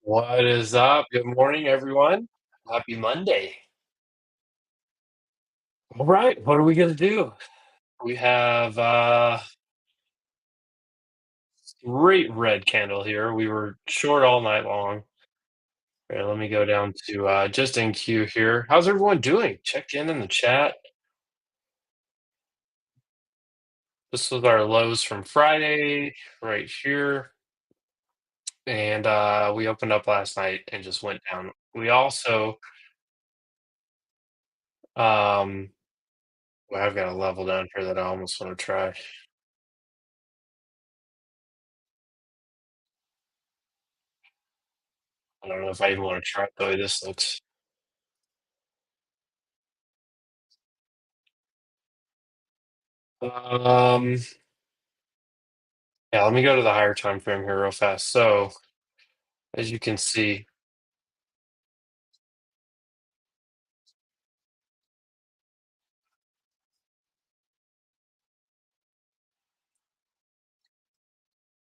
What is up? Good morning, everyone. Happy Monday. All right, what are we gonna do? We have great red candle here. We were short all night long. Here, let me go down to just in queue here. How's everyone doing? Check in the chat. This was our lows from Friday right here. And we opened up last night and just went down. We also well, I've got a level down here that I almost want to try. I don't know if I even want to try it the way this looks. Um yeah, let me go to the higher time frame here real fast. So as you can see,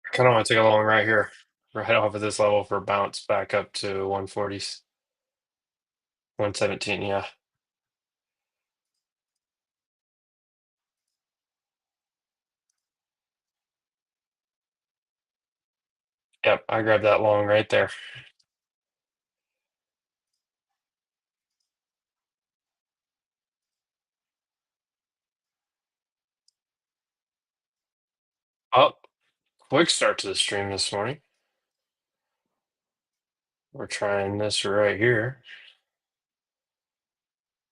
I kind of want to take a long right here, right off of this level for a bounce back up to 140s, 117. Yeah. Yep. I grabbed that long right there. Oh, quick start to the stream this morning. We're trying this right here.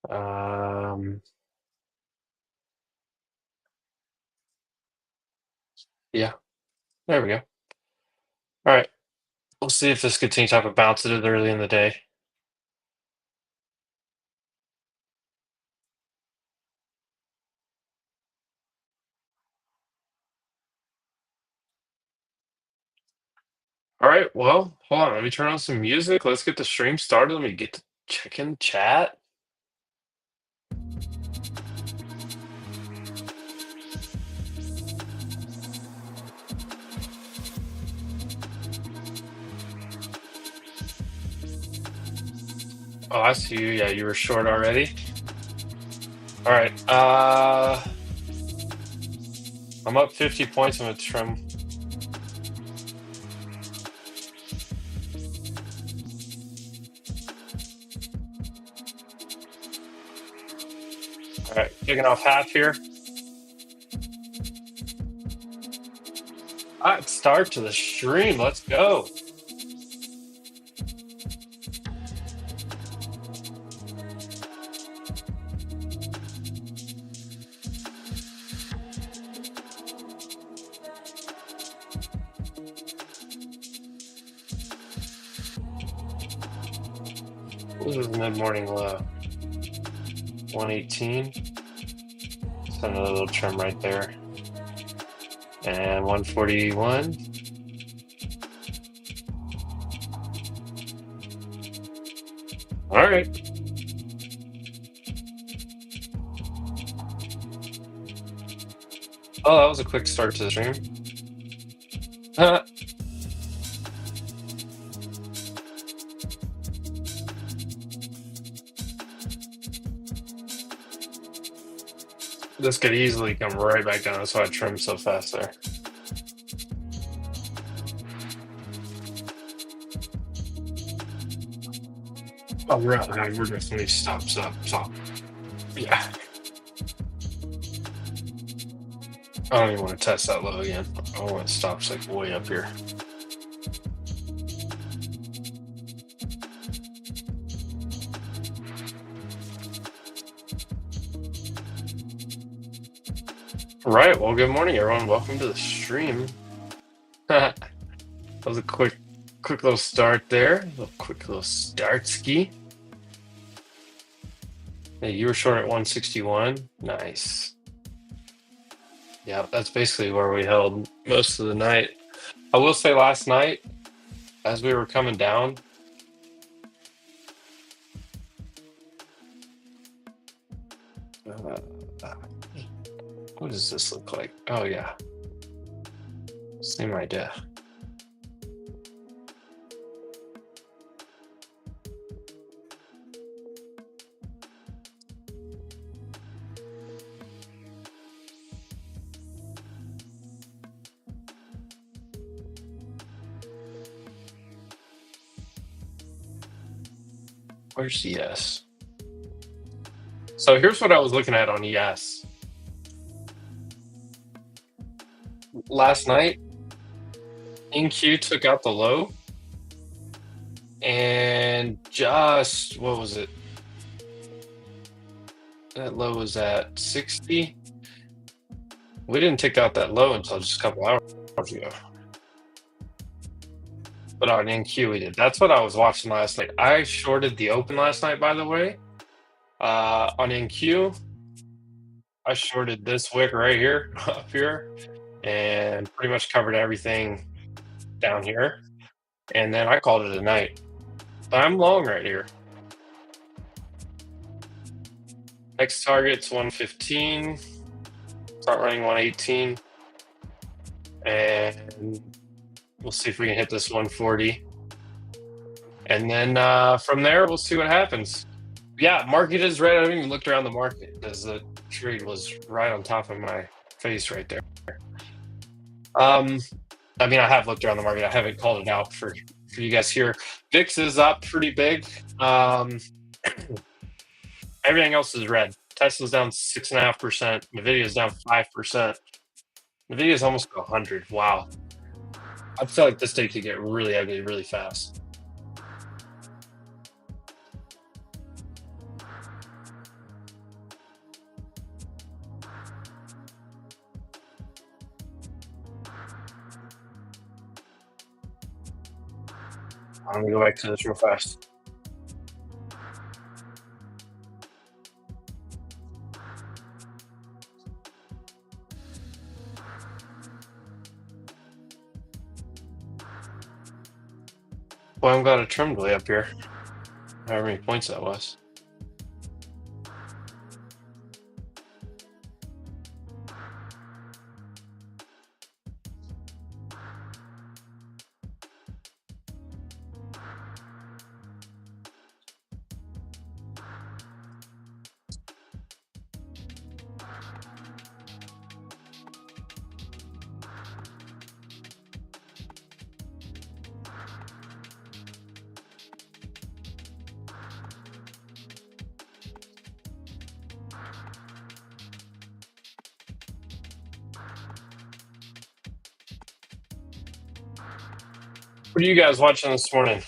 Um, yeah, there we go. All right. We'll see if this gets any type of bounce it is early in the day. All right. Well, hold on. Let me turn on some music. Let's get the stream started. Let me get to check in chat. Oh, I see you. Yeah, you were short already. All right. I'm up 50 points. I'm gonna trim. All right, kicking off half here. All right, start to the stream. Let's go. This is mid-morning low. 118. Just another little trim right there. And 141. All right. Oh, that was a quick start to the stream. This could easily come right back down. That's why I trimmed so fast there. Oh, we're definitely stops up. So, yeah. I don't even want to test that low again. I want it stops like way up here. Right. Well, good morning, everyone. Welcome to the stream. That was a quick little start there. A little quick little start ski. Hey, you were short at 161. Nice. Yeah, that's basically where we held most of the night. I will say last night, as we were coming down, uh, what does this look like? Oh, yeah. Same idea. Where's ES? So here's what I was looking at on ES last night. NQ took out the low, and just what was it? That low was at 60. We didn't take out that low until just a couple hours ago. But on NQ we did. That's what I was watching last night. I shorted the open last night, by the way. On NQ, I shorted this wick right here, up here, and pretty much covered everything down here. And then I called it a night. But I'm long right here. Next target's 115. Start running 118. And we'll see if we can hit this 140. And then from there, we'll see what happens. Yeah, market is red. I haven't even looked around the market because the trade was right on top of my face right there. I mean, I have looked around the market. I haven't called it out for you guys here. VIX is up pretty big. Everything else is red. Tesla's down 6.5%. Nvidia's down 5%. Nvidia's almost 100. Wow. I feel like this day could get really ugly really fast. I'm gonna go back to this real fast. Well, I'm glad it trimmed way up here. However many points that was. What are you guys watching this morning?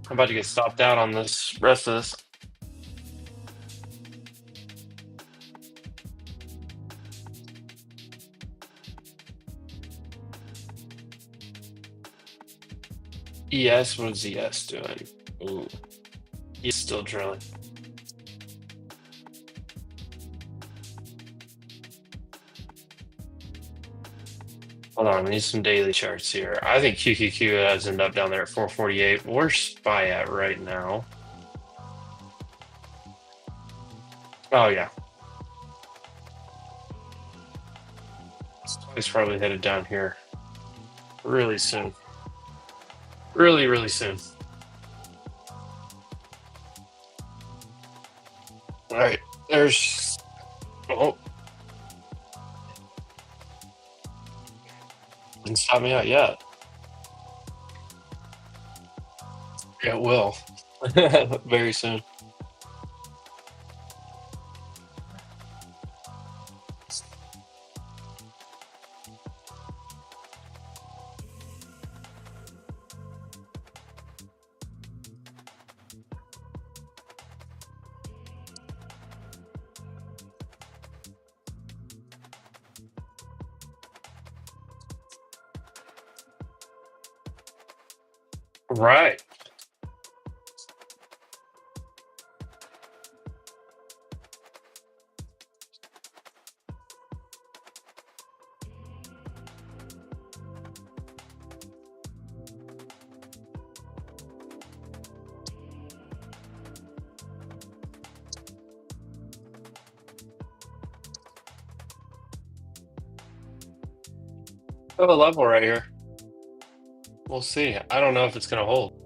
I'm about to get stopped out on this rest of this. ES, what is ES doing? Ooh, he's still drilling. Hold on, we need some daily charts here. I think QQQ has ended up down there at 448. Where's SPY at right now? Oh, yeah. SPY's probably headed down here really soon. Really, really soon. All right, there's... Oh. Didn't stop me out yet. Yeah, it will. Very soon. Right. I have a level right here. We'll see. I don't know if it's going to hold.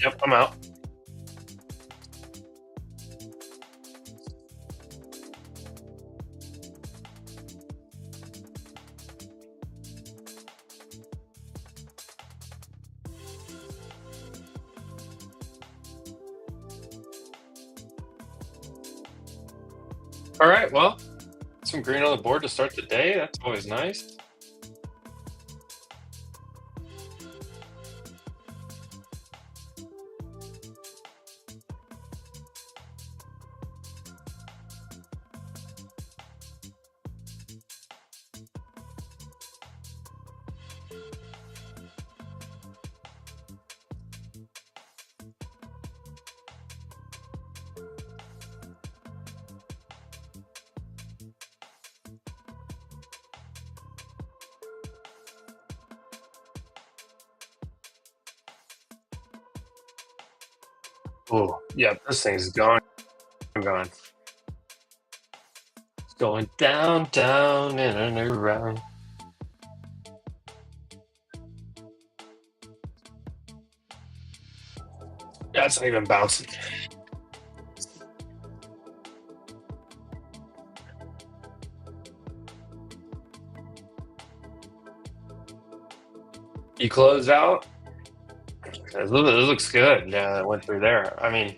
Yep, I'm out. All right, well, some green on the board to start the day. That's always nice. Oh, yeah, this thing's gone. Gone. It's going down, down, and around. Yeah, it's not even bouncing. You close out. It looks good. Yeah, it went through there. I mean,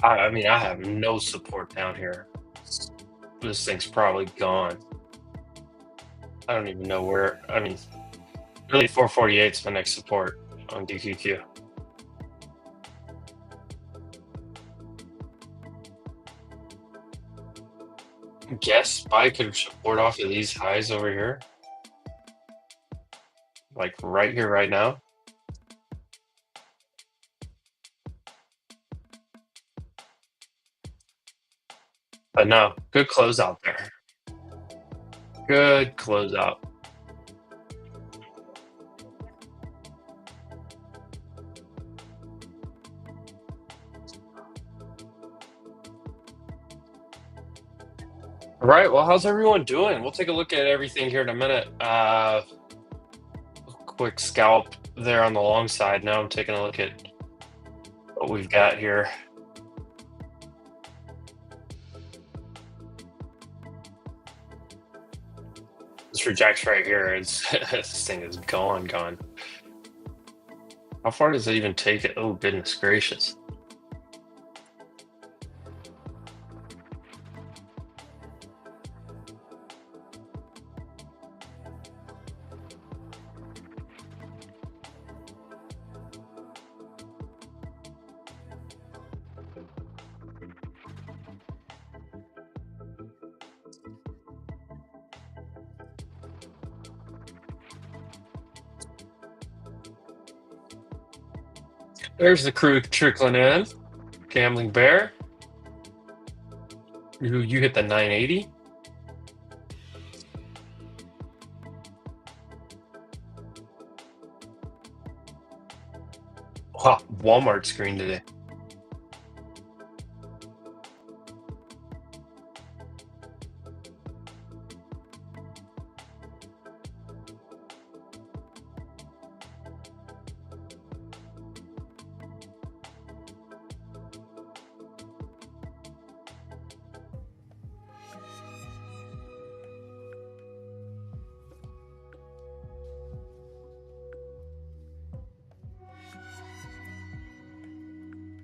I have no support down here. This thing's probably gone. I don't even know where. I mean, really, 448 is my next support on DQQ. Guess I could support off of these highs over here, like right here, right now. But no, good closeout there. Good closeout. All right. Well, how's everyone doing? We'll take a look at everything here in a minute. Quick scalp there on the long side. Now I'm taking a look at what we've got here. This rejects right here. It's this thing is gone, gone. How far does it even take it? Oh, goodness gracious. There's the crew trickling in. Gambling Bear. You hit the 980. Wow, Walmart screen today.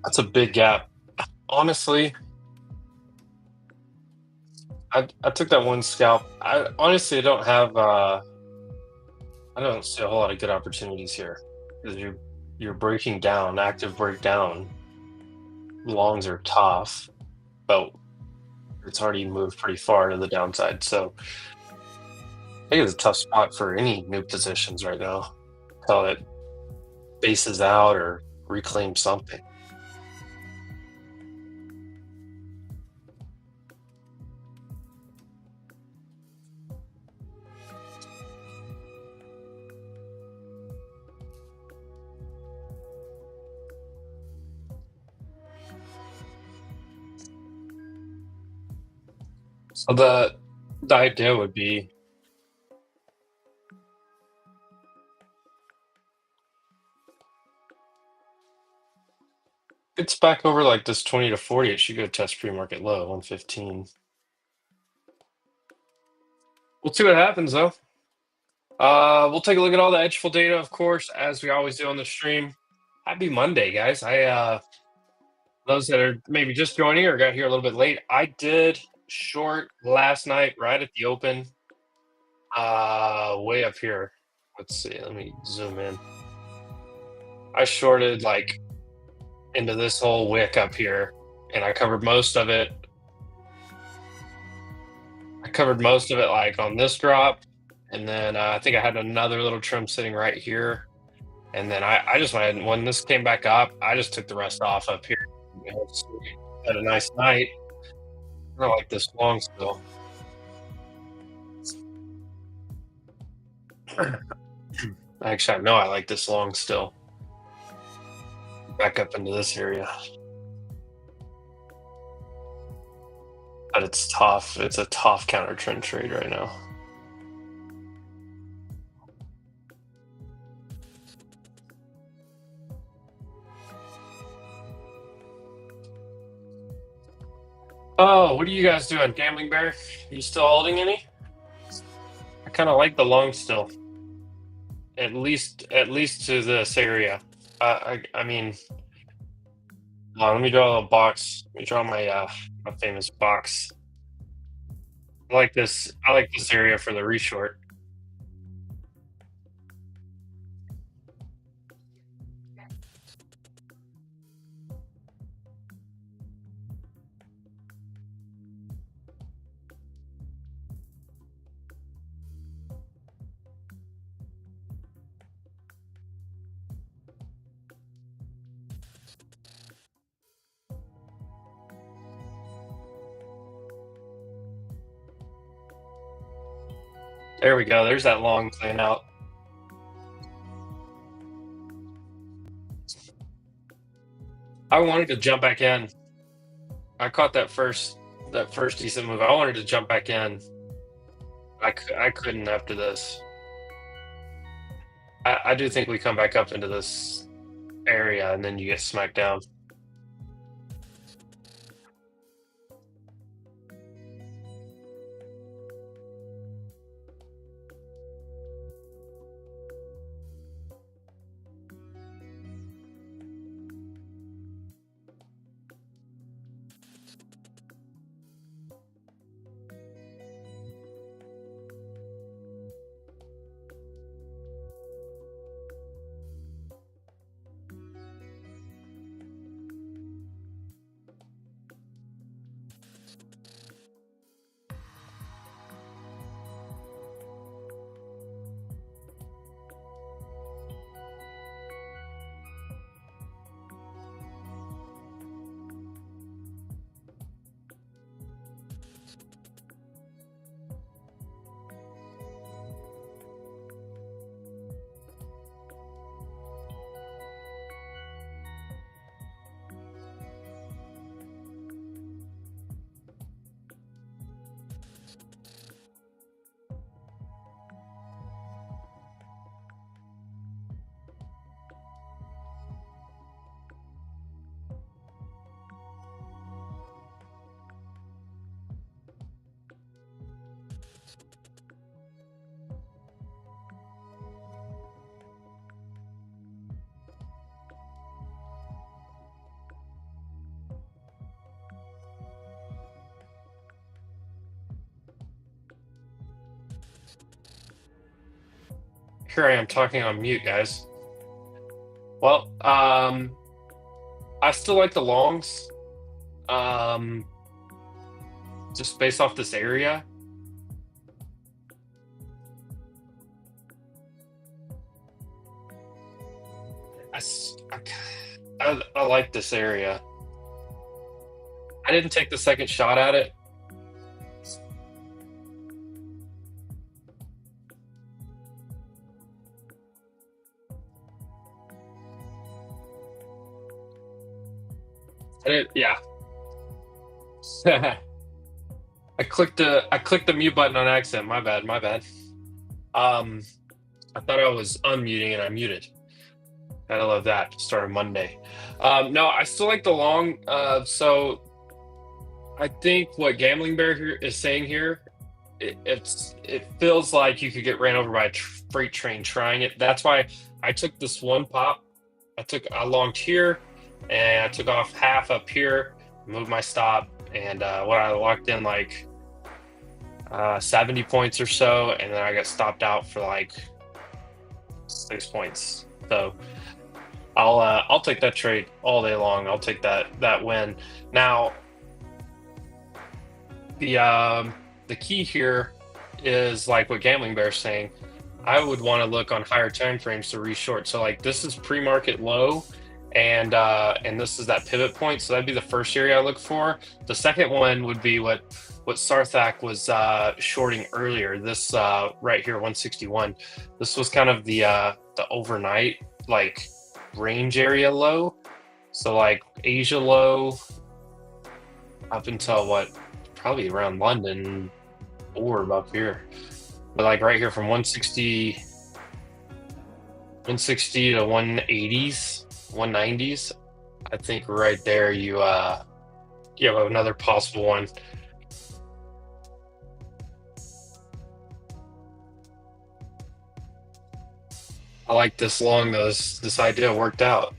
That's a big gap. Honestly, I took that one scalp. I honestly don't have I don't see a whole lot of good opportunities here because you're breaking down, active breakdown. Longs are tough, but it's already moved pretty far to the downside. So I think it's a tough spot for any new positions right now. Until it bases out or reclaims something. So the idea would be It's back over like this 20 to 40. It should go test pre-market low, 115. We'll see what happens though. We'll take a look at all the Edgeful data, of course, as we always do on the stream. Happy Monday, guys. Those that are maybe just joining or got here a little bit late, I did short last night right at the open. Way up here. Let's see. Let me zoom in. I shorted like into this whole wick up here, and I covered most of it. I covered most of it like on this drop, and then I think I had another little trim sitting right here, and then I just went ahead and when this came back up, I just took the rest off up here. Had a nice night. I like this long still. Actually, I know I like this long still. Back up into this area. But it's tough. It's a tough counter trend trade right now. Oh, what are you guys doing? Gambling Bear? You still holding any? I kind of like the long still. At least to this area. I mean, let me draw a little box. Let me draw my famous box. I like this area for the reshort. There we go. There's that long playing out. I wanted to jump back in. I caught that first decent move. I wanted to jump back in. I couldn't after this. I do think we come back up into this area and then you get smacked down. Here I am talking on mute, guys. Well, I still like the longs. Just based off this area. I like this area. I didn't take the second shot at it. Yeah. I clicked the mute button on accident. My bad. I thought I was unmuting and I muted. Gotta love that to start a Monday. No, I still like the long. So I think what Gambling Bear here is saying here, it feels like you could get ran over by a freight train trying it. That's why I took this one pop. I longed here, and I took off half up here, moved my stop, and what I locked in like 70 points or so, and then I got stopped out for like 6 points. So I'll take that trade all day long. I'll take that win. Now the key here is like what Gambling Bear's saying. I would want to look on higher time frames to reshort. So like this is pre-market low, and this is that pivot point. So that'd be the first area I look for. The second one would be what Sarthak was shorting earlier. This right here, 161. This was kind of the overnight like range area low. So like Asia low up until what, probably around London orb up here. But like right here from 160 to 180s, 190s, I think right there you have another possible one. I like this long though. This idea worked out.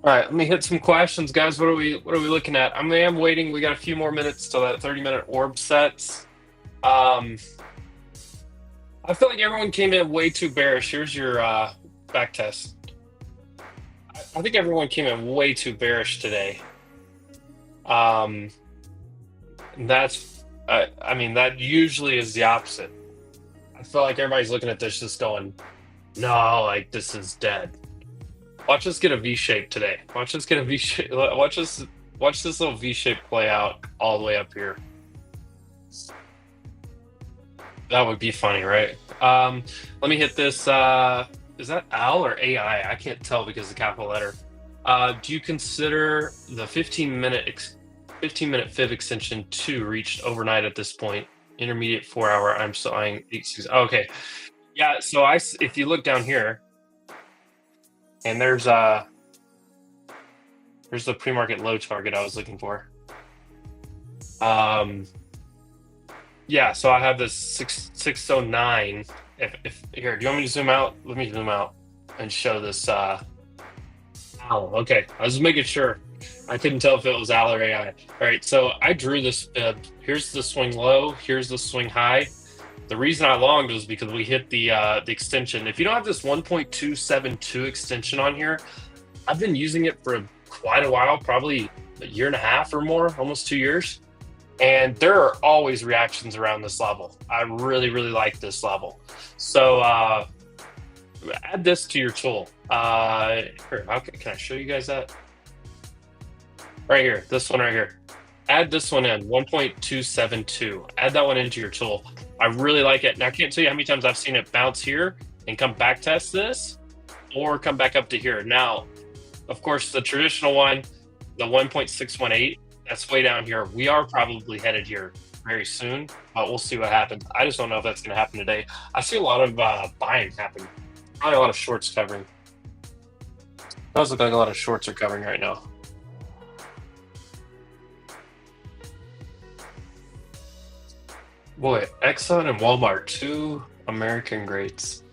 All right, let me hit some questions, guys. What are we looking at? I am waiting. We got a few more minutes till that 30-minute orb sets. I feel like everyone came in way too bearish. Here's your back test. I think everyone came in way too bearish today. That's I mean that usually is the opposite. I feel like everybody's looking at this just going, no, like this is dead. Watch us get a V shape today. Watch us get a V shape. Watch this little V shape play out all the way up here. That would be funny, right? Let me hit this. Is that Al or AI? I can't tell because of the capital letter. Do you consider the 15-minute fib extension 2 reached overnight at this point? Intermediate 4-hour. I'm selling 8.6. Okay, yeah. So if you look down here, and there's the pre-market low target I was looking for. Yeah, so I have this 609. If here, do you want me to zoom out? Let me zoom out and show this. Okay. I was just making sure. I couldn't tell if it was Al or AI. All right, so I drew this fib. Here's the swing low. Here's the swing high. The reason I longed was because we hit the extension. If you don't have this 1.272 extension on here, I've been using it for quite a while, probably a year and a half or more, almost 2 years. And there are always reactions around this level. I really, really like this level. So add this to your tool. Here, can I show you guys that? Right here, this one right here. Add this one in, 1.272. Add that one into your tool. I really like it. Now, I can't tell you how many times I've seen it bounce here and come back test this, or come back up to here. Now, of course, the traditional one, the 1.618, that's way down here. We are probably headed here very soon, but we'll see what happens. I just don't know if that's going to happen today. I see a lot of buying happen. Probably a lot of shorts covering. It does look like a lot of shorts are covering right now. Boy, Exxon and Walmart, 2 American greats.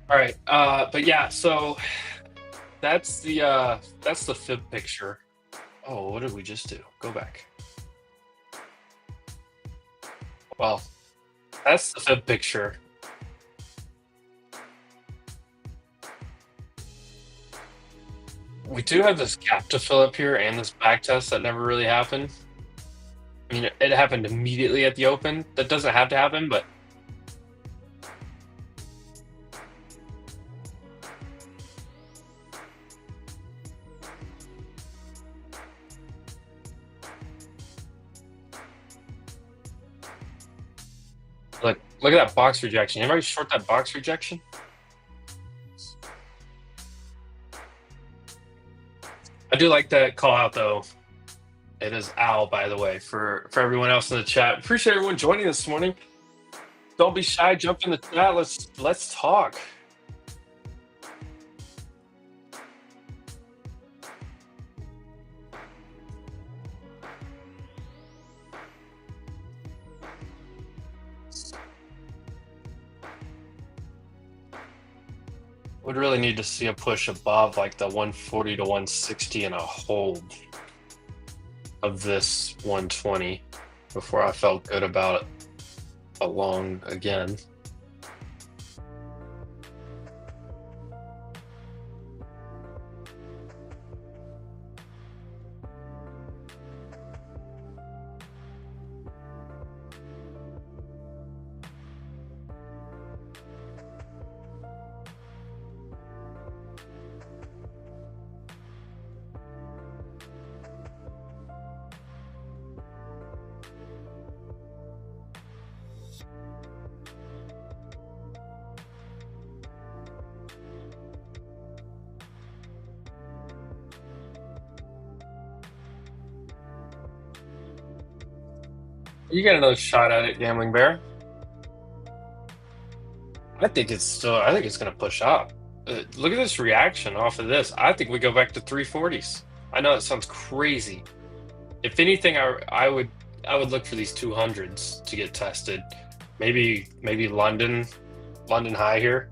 All right, but yeah, so that's the fib picture. Oh, what did we just do? Go back. Well, that's the fib picture. We do have this gap to fill up here and this back test that never really happened. I mean, it happened immediately at the open. That doesn't have to happen, but look at that box rejection. Anybody short that box rejection? I do like that call out though. It is Al, by the way, for everyone else in the chat. Appreciate everyone joining this morning. Don't be shy. Jump in the chat. Let's talk. Would really need to see a push above like the 140 to 160 and a hold of this 120 before I felt good about it a long again. You get another shot at it, Gambling Bear. I think it's going to push up. Look at this reaction off of this. I think we go back to 340s. I know it sounds crazy. If anything, I would look for these 200s to get tested. Maybe London high here.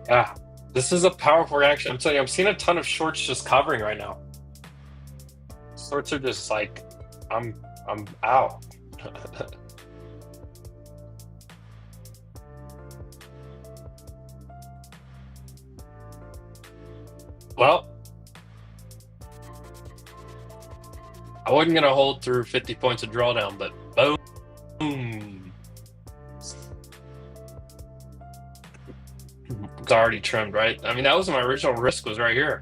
Yeah, this is a powerful reaction. I'm telling you, I'm seeing a ton of shorts just covering right now. Shorts are just like, I'm out. Well, I wasn't gonna hold through 50 points of drawdown, but boom. It's already trimmed, right? I mean, that was my original risk was right here.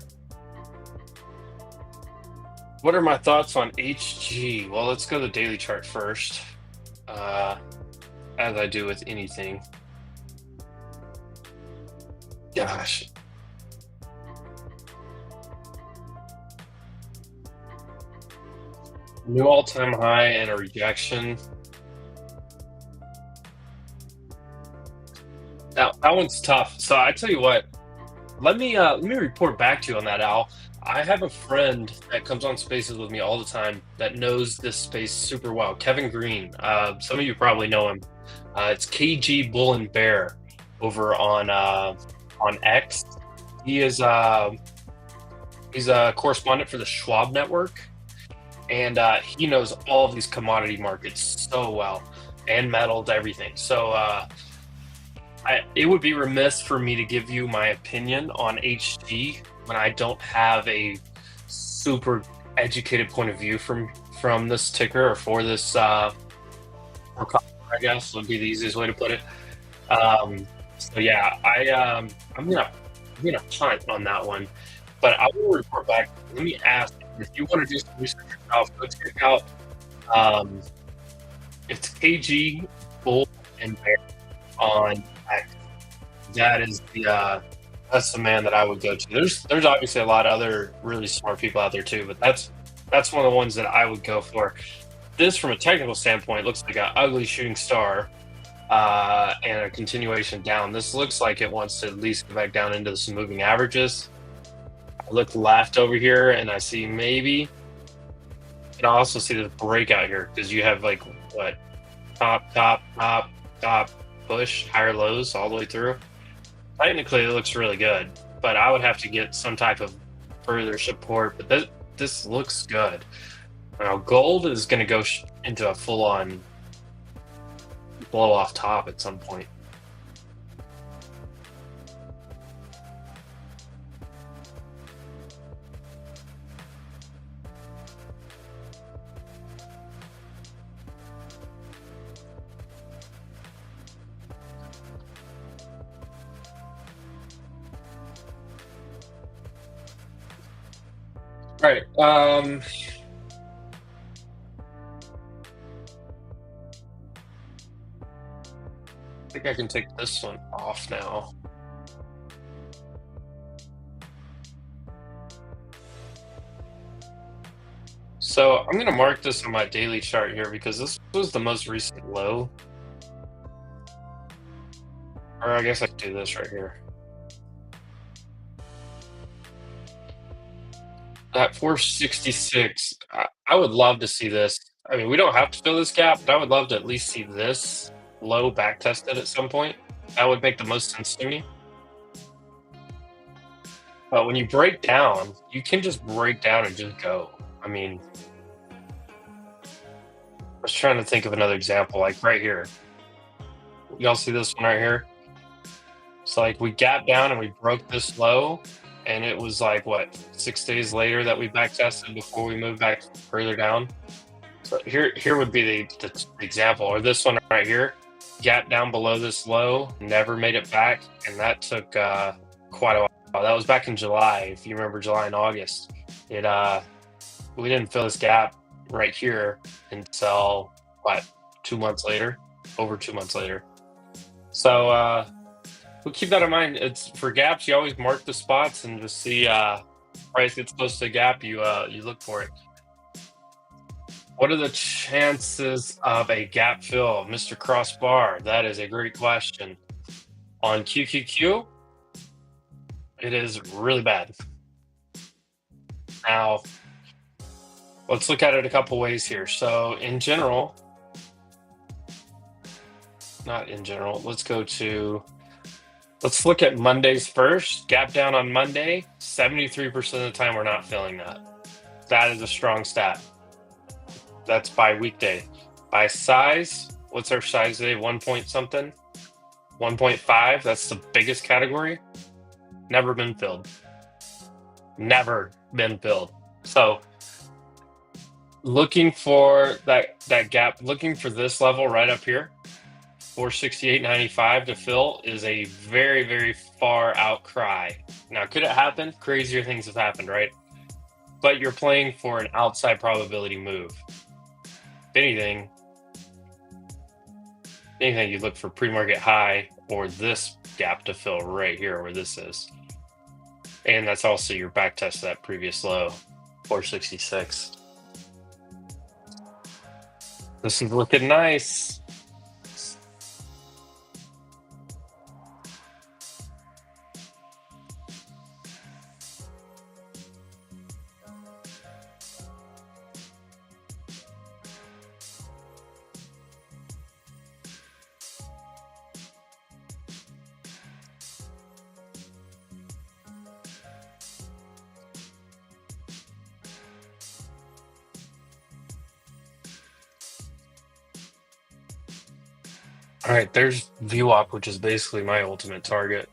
What are my thoughts on HG? Well, let's go to the daily chart first, as I do with anything. Gosh. New all-time high and a rejection. Now, that one's tough. So I tell you what, let me report back to you on that, Al. I have a friend that comes on spaces with me all the time that knows this space super well. Kevin Green. Some of you probably know him. It's KG Bull and Bear over on X. He is he's a correspondent for the Schwab Network, and he knows all of these commodity markets so well, and metals, everything. So it would be remiss for me to give you my opinion on HG when I don't have a super educated point of view from this ticker or for this I guess would be the easiest way to put it. So yeah, I'm gonna punt on that one, but I will report back. Let me ask if you want to do some research yourself. Go check out it's KG Bull and Bear on X. That is that's the man that I would go to. There's obviously a lot of other really smart people out there too, but that's one of the ones that I would go for. This, from a technical standpoint, looks like an ugly shooting star and a continuation down. This looks like it wants to at least go back down into some moving averages. I look left over here and I see maybe, and I also see the breakout here because you have like what, top, top, top, top, push, higher lows all the way through. Technically, it looks really good, but I would have to get some type of further support. But this looks good. Now, gold is going to go into a full-on blow off top at some point. All right. I think I can take this one off now. So I'm going to mark this on my daily chart here because this was the most recent low. Or I guess I could do this right here. That 466, I would love to see this. I mean, we don't have to fill this gap, but I would love to at least see this low back tested at some point. That would make the most sense to me. But when you break down, you can just break down and just go. I mean, I was trying to think of another example, like right here. Y'all see this one right here? It's like we gapped down and we broke this low, and it was like what, 6 days later that we back tested before we moved back further down. So here would be the example, or this one right here, gap down below this low, never made it back, and that took quite a while. That was back in July, if you remember July and August. It we didn't fill this gap right here until what, 2 months later, over 2 months later. So we'll keep that in mind. It's for gaps, you always mark the spots and just see price gets close to a gap, you look for it. What are the chances of a gap fill, Mr. Crossbar? That is a great question. On QQQ, it is really bad. Now, let's look at it a couple ways here. So in general, not in general, let's look at Mondays first. Gap down on Monday, 73% of the time we're not filling that. That is a strong stat. That's by weekday. By size, what's our size today? 1 point something? 1.5, that's the biggest category. Never been filled. Never been filled. So looking for that gap, looking for this level right up here, 468.95 to fill is a very, very far out cry. Now, could it happen? Crazier things have happened, right? But you're playing for an outside probability move. If anything, you look for pre-market high or this gap to fill right here where this is. And that's also your back test of that previous low, 466. This is looking nice. All right, there's VWAP, which is basically my ultimate target.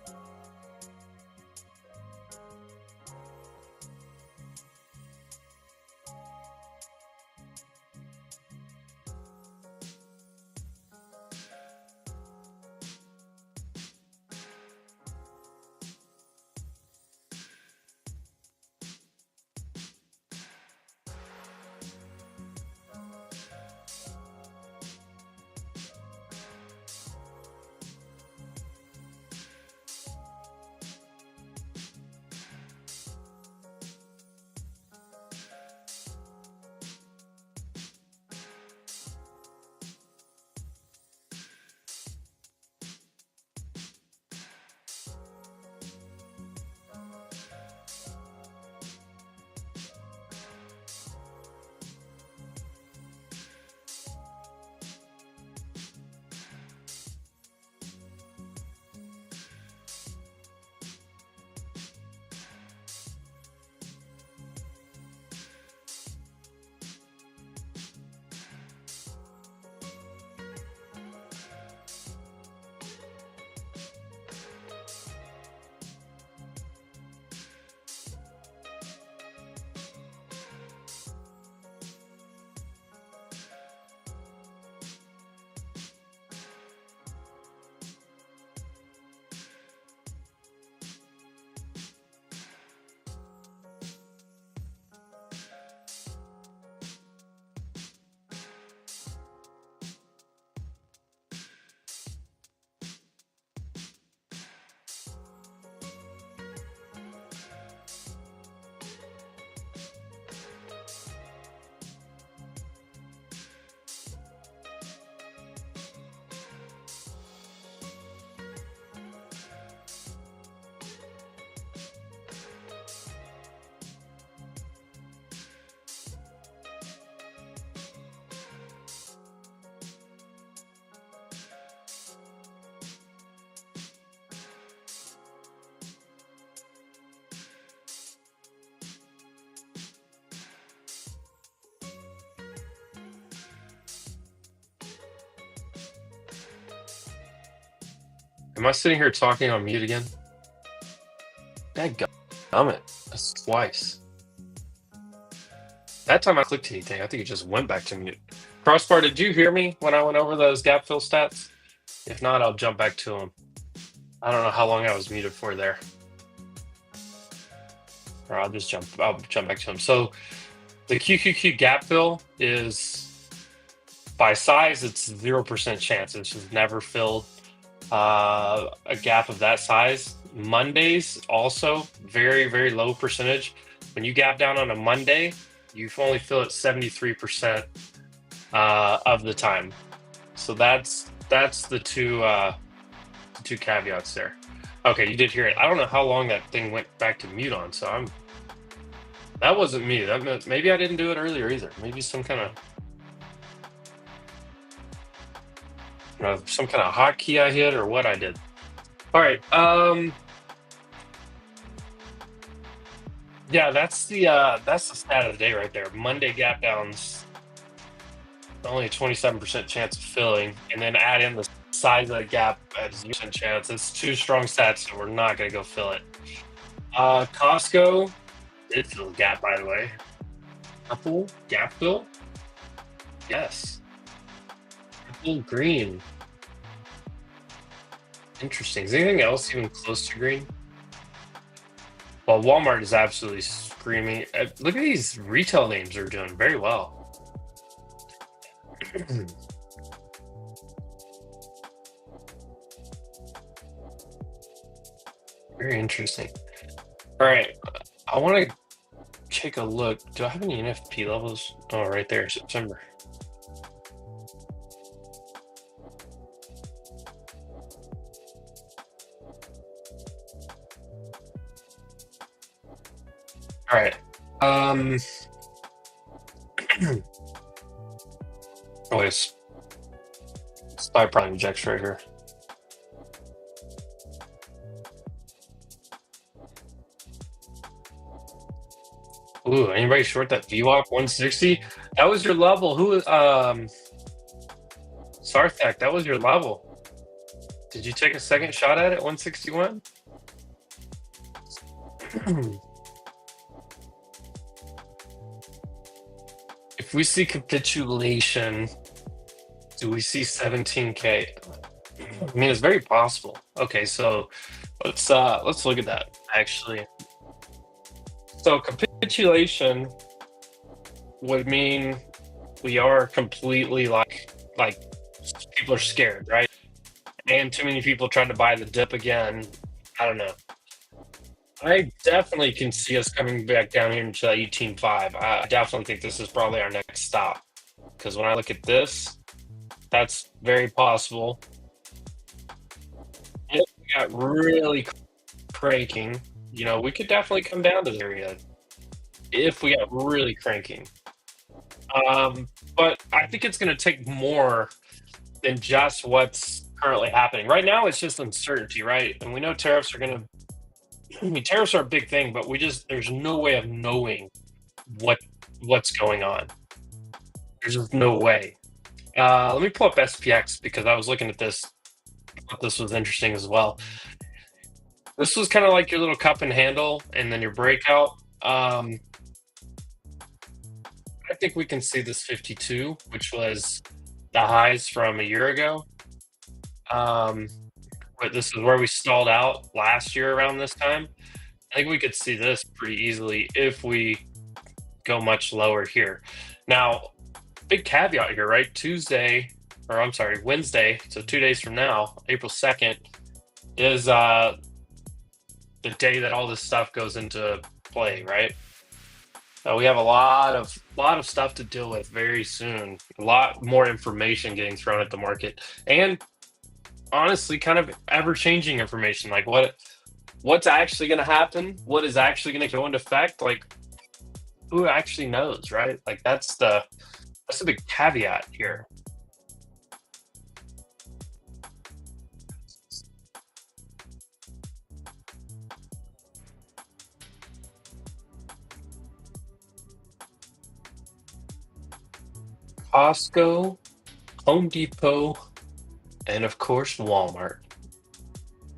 Am I sitting here talking on mute again? Dadgummit. That's twice. That time I clicked anything, I think it just went back to mute. Crossbar, did you hear me when I went over those gap fill stats? If not, I'll jump back to them. I don't know how long I was muted for there. Or I'll jump back to them. So the QQQ gap fill is by size, it's 0% chance. It's just never filled a gap of that size. Mondays also very, very low percentage. When you gap down on a Monday, you only fill it 73% of the time. So that's the two caveats there. Okay, you did hear it. I don't know how long that thing went back to mute on. So that wasn't me. That meant maybe I didn't do it earlier either. Maybe some kind of hotkey I hit or what I did. All right. Yeah, that's the stat of the day right there. Monday gap downs, only a 27% chance of filling, and then add in the size of the gap at 0% chance. It's two strong stats, so we're not going to go fill it. Costco did fill the gap, by the way. Apple gap fill? Yes. Apple green. Interesting. Is anything else even close to green? Well, Walmart is absolutely screaming. Look at these retail names are doing very well. Very interesting. All right. I want to take a look. Do I have any NFP levels? Oh, right there, September. All right. Oh, it's Spy Prime injects right here. Ooh, anybody short that VWAP 160? That was your level. Who Sarthak, that was your level. Did you take a second shot at it, 161? If we see capitulation, do we see 17K? I mean, it's very possible. Okay, so let's look at that actually. So capitulation would mean we are completely like people are scared, right? And too many people tried to buy the dip again. I don't know. I definitely can see us coming back down here into 18.5. I definitely think this is probably our next stop. Because when I look at this, that's very possible. If we got really cranking, we could definitely come down to the area if we got really cranking. But I think it's going to take more than just what's currently happening. Right now, it's just uncertainty, right? And we know tariffs are going to. I mean, tariffs are a big thing, but there's no way of knowing what's going on. There's just no way. Let me pull up SPX because I was looking at this. I thought this was interesting as well. This was kind of like your little cup and handle, and then your breakout. I think we can see this 52, which was the highs from a year ago. But this is where we stalled out last year around this time. I think we could see this pretty easily if we go much lower here. Now, big caveat here, right? Wednesday, so 2 days from now, April 2nd, is the day that all this stuff goes into play, right? We have a lot of stuff to deal with very soon. A lot more information getting thrown at the market, and honestly, kind of ever-changing information. Like what's actually going to happen? What is actually going to go into effect? Like, who actually knows, right? Like that's a big caveat here. Costco, Home Depot, and of course Walmart.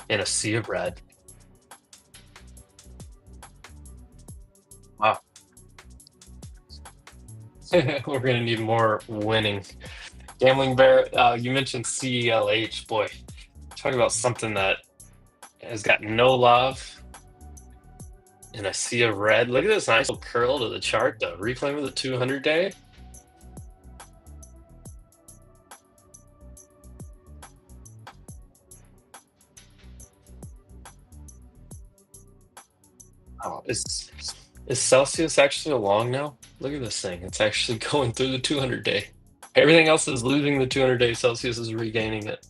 in a sea of red. Wow. We're gonna need more winning. Gambling Bear, you mentioned CELH. Boy, talking about something that has got no love in a sea of red. Look at this nice little curl to the chart, though. Reclaim of the 200 day. Oh, is Celsius actually along now? Look at this thing. It's actually going through the 200 day. Everything else is losing the 200 day. Celsius is regaining it.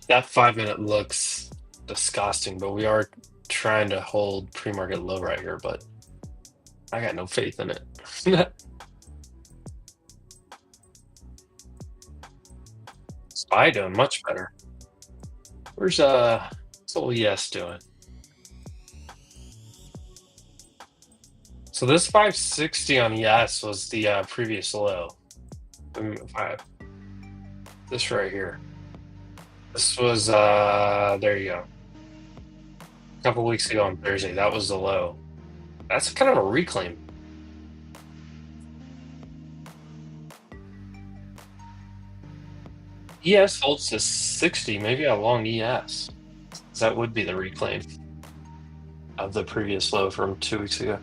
That 5 minute looks disgusting, but we are trying to hold pre-market low right here, but I got no faith in it. Spy doing much better. What's old ES doing? So this 560 on ES was the previous low. This right here. This was there you go. A couple weeks ago on Thursday. That was the low. That's kind of a reclaim. ES holds to 60, maybe a long ES. That would be the reclaim of the previous low from 2 weeks ago.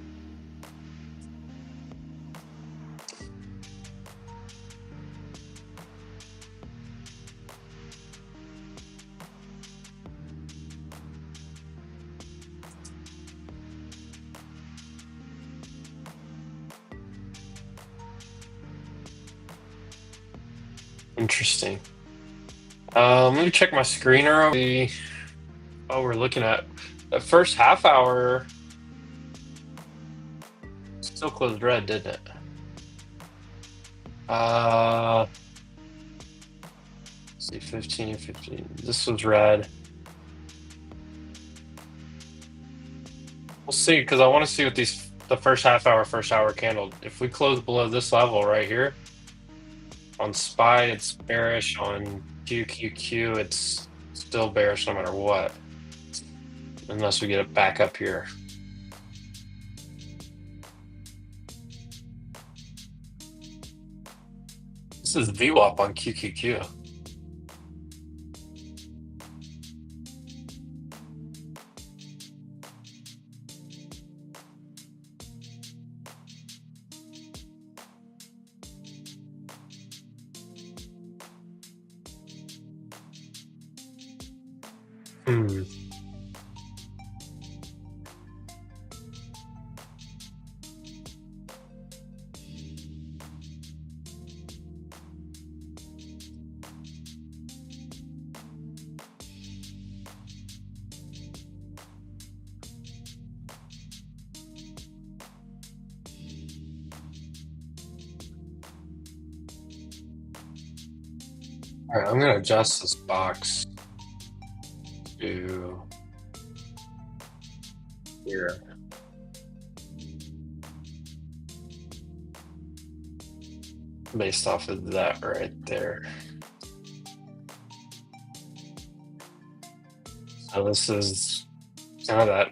Interesting. Let me check my screener. Oh, we're looking at the first half hour. Still closed red, didn't it? Let's see, 15, 15. This was red. We'll see, because I want to see what the first half hour, first hour candle. If we close below this level right here, on SPY, it's bearish. On QQQ, it's still bearish no matter what. Unless we get it back up here. This is VWAP on QQQ. Hmm. All right, I'm gonna adjust this box to here. Based off of that right there. So this is kind of that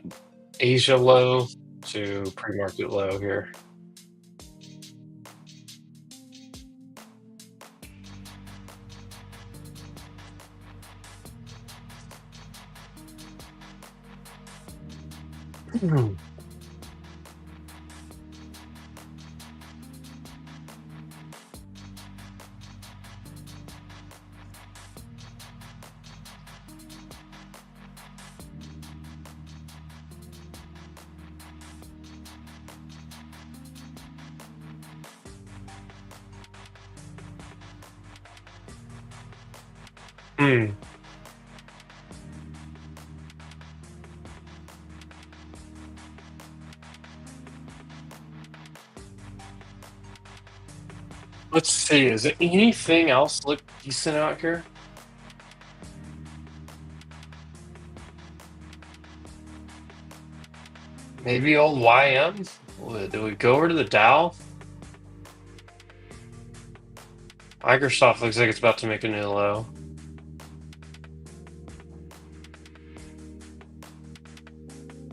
Asia low to pre-market low here. Hmm. Let's see. Is there anything else look decent out here? Maybe old YM? Do we go over to the Dow? Microsoft looks like it's about to make a new low.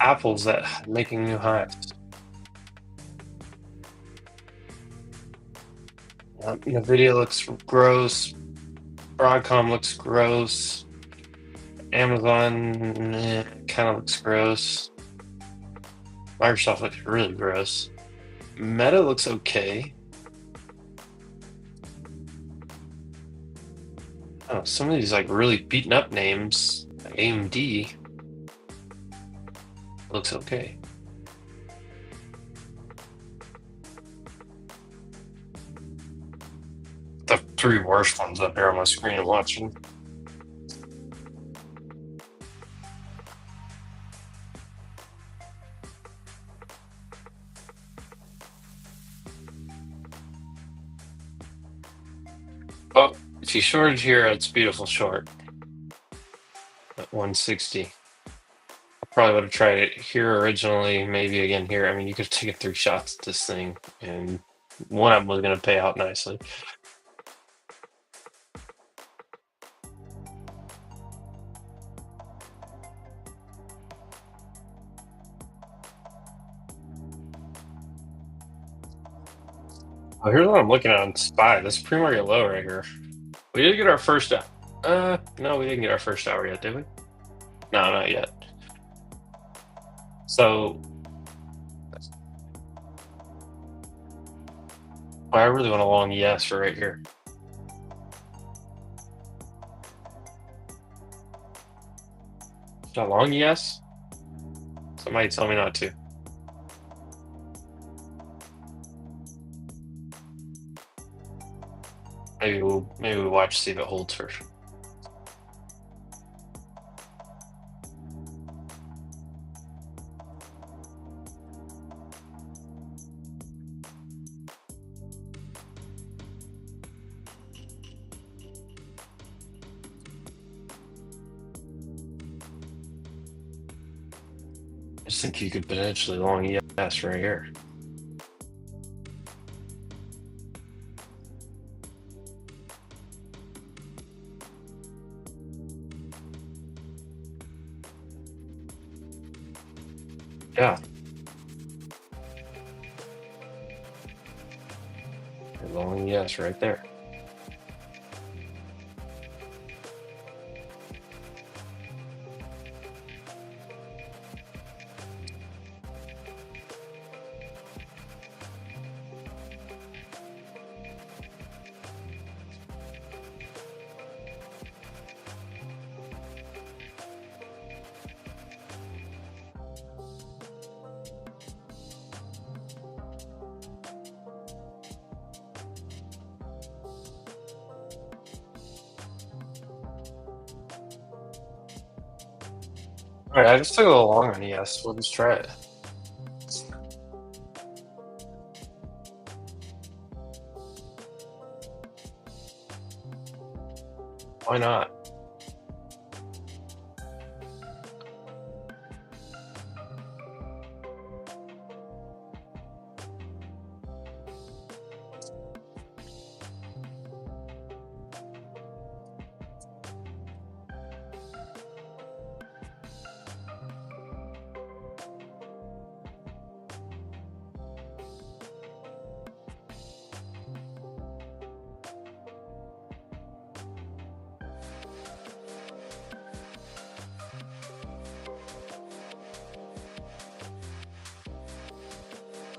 Apple's that making new highs. Nvidia looks gross. Broadcom looks gross. Amazon kind of looks gross. Microsoft looks really gross. Meta looks okay. Oh, some of these like really beaten up names, like AMD, looks okay. The three worst ones up here on my screen I'm watching. Oh, if you shorted here, it's beautiful short at 160. I probably would have tried it here originally, maybe again here. I mean, you could have taken 3 shots at this thing, and one of them was going to pay out nicely. Oh, here's what I'm looking at on SPY. This is pre-market low right here. We did get our first. No, we didn't get our first hour yet, did we? No, not yet. So I really want a long yes for right here. A long yes? Somebody tell me not to. Maybe we'll watch see if it holds first. I just think you could potentially long yes right here. Yeah. Long yes right there. All right, I just took a little long on yes. We'll just try it. Why not?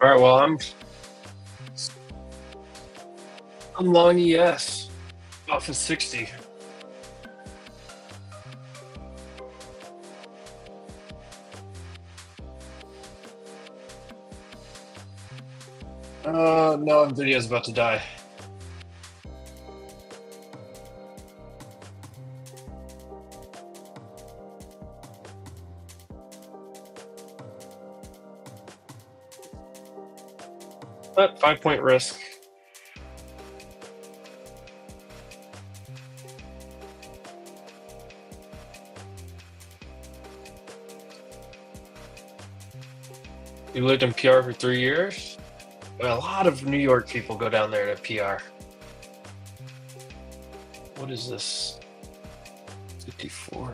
All right, well, I'm long yes off of 60. No, Nvidia's about to die. But 5 point risk. You lived in PR for 3 years? Well, a lot of New York people go down there to PR. What is this? 54.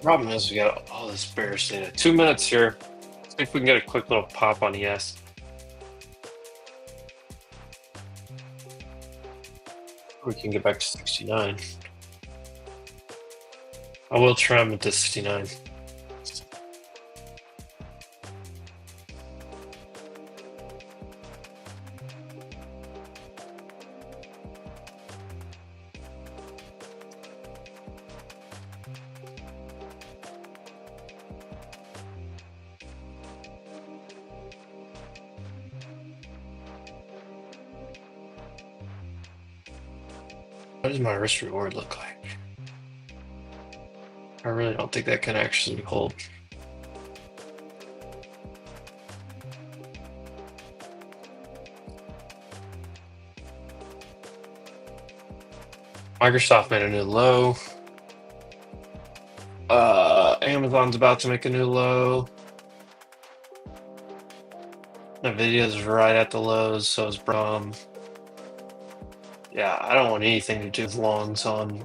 Problem is we got all this bearish data. 2 minutes here. See if we can get a quick little pop on ES. We can get back to 69. I will trim at 69. What does my risk reward look like? I really don't think that can actually hold. Microsoft made a new low. Amazon's about to make a new low. Nvidia's right at the lows, so is Brom. Yeah, I don't want anything to do with longs on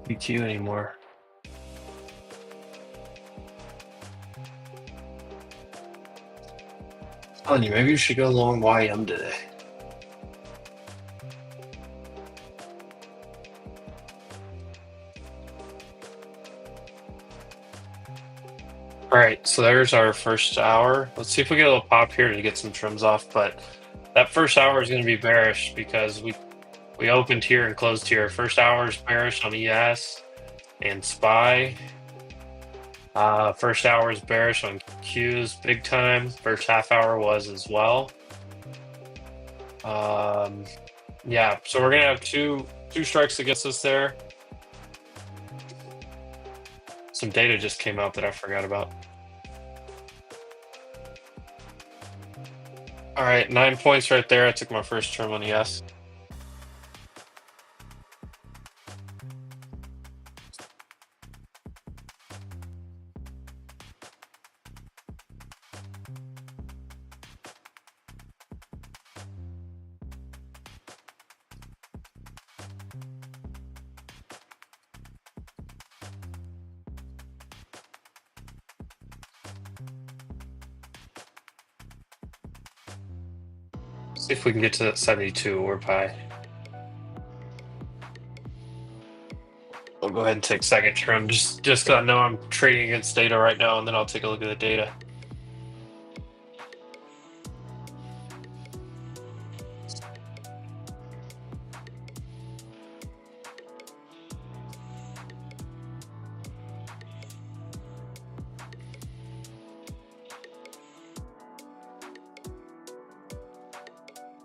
BQ anymore. Telling you, maybe you should go long YM today. All right, so there's our first hour. Let's see if we get a little pop here to get some trims off. But that first hour is going to be bearish because we opened here and closed here. First hour is bearish on ES and SPY. First hour is bearish on Qs big time. First half hour was as well. Yeah, so we're gonna have two strikes against us there. Some data just came out that I forgot about. All right, 9 points right there. I took my first trim on ES. See if we can get to that 72 or pi. I'll go ahead and take second trim just because I know I'm trading against data right now, and then I'll take a look at the data.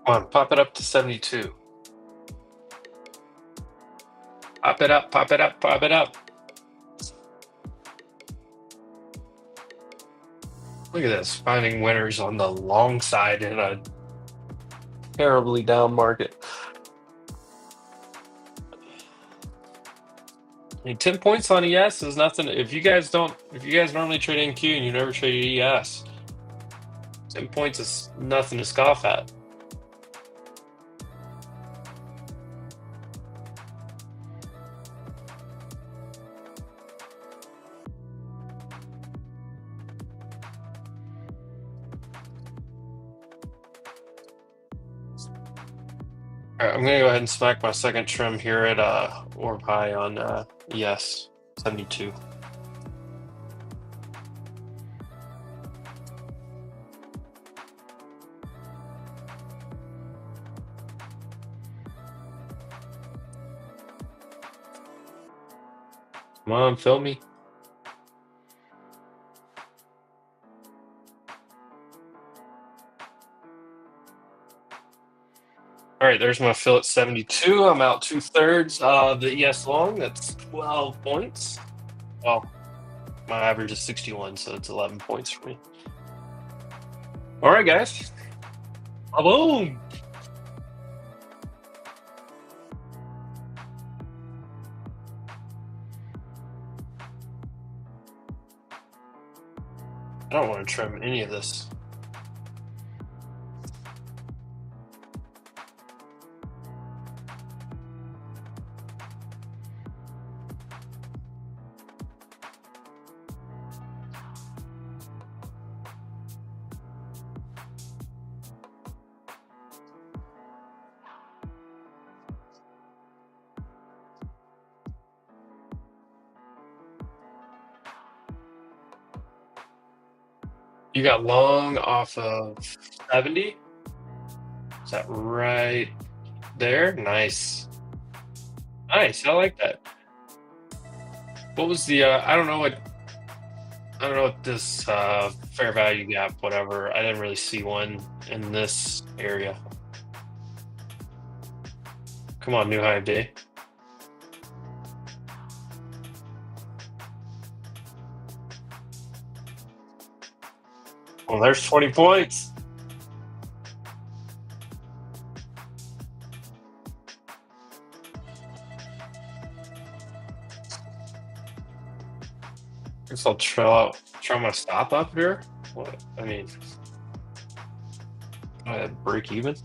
Come on, pop it up to 72. Pop it up, pop it up, pop it up. Look at this, finding winners on the long side in a terribly down market. I mean, 10 points on ES is nothing. If you guys normally trade NQ and you never traded ES, 10 points is nothing to scoff at. All right, I'm gonna go ahead and smack my second trim here at orb high on ES 72. Come on, fill me. All right, there's my fill at 72. I'm out 2/3 of the ES long. That's 12 points. Well, my average is 61, so it's 11 points for me. All right, guys. Boom. I don't want to trim any of this. You got long off of 70. Is that right there? Nice. Nice. I like that. What was the I don't know what this fair value gap, whatever. I didn't really see one in this area. Come on, new high of day. Well, there's 20 points. Guess I'll try my stop up here. What? I mean, I break even.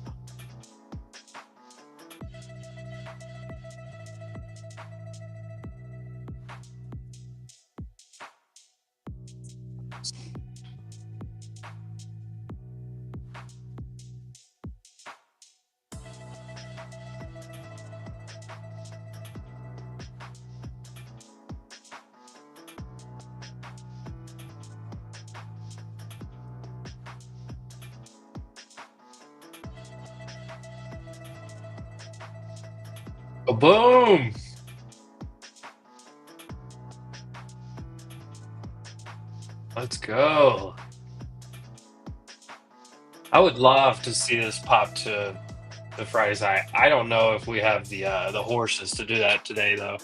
Oh, boom! Let's go. I would love to see this pop to the Friday's high. I don't know if we have the horses to do that today, though.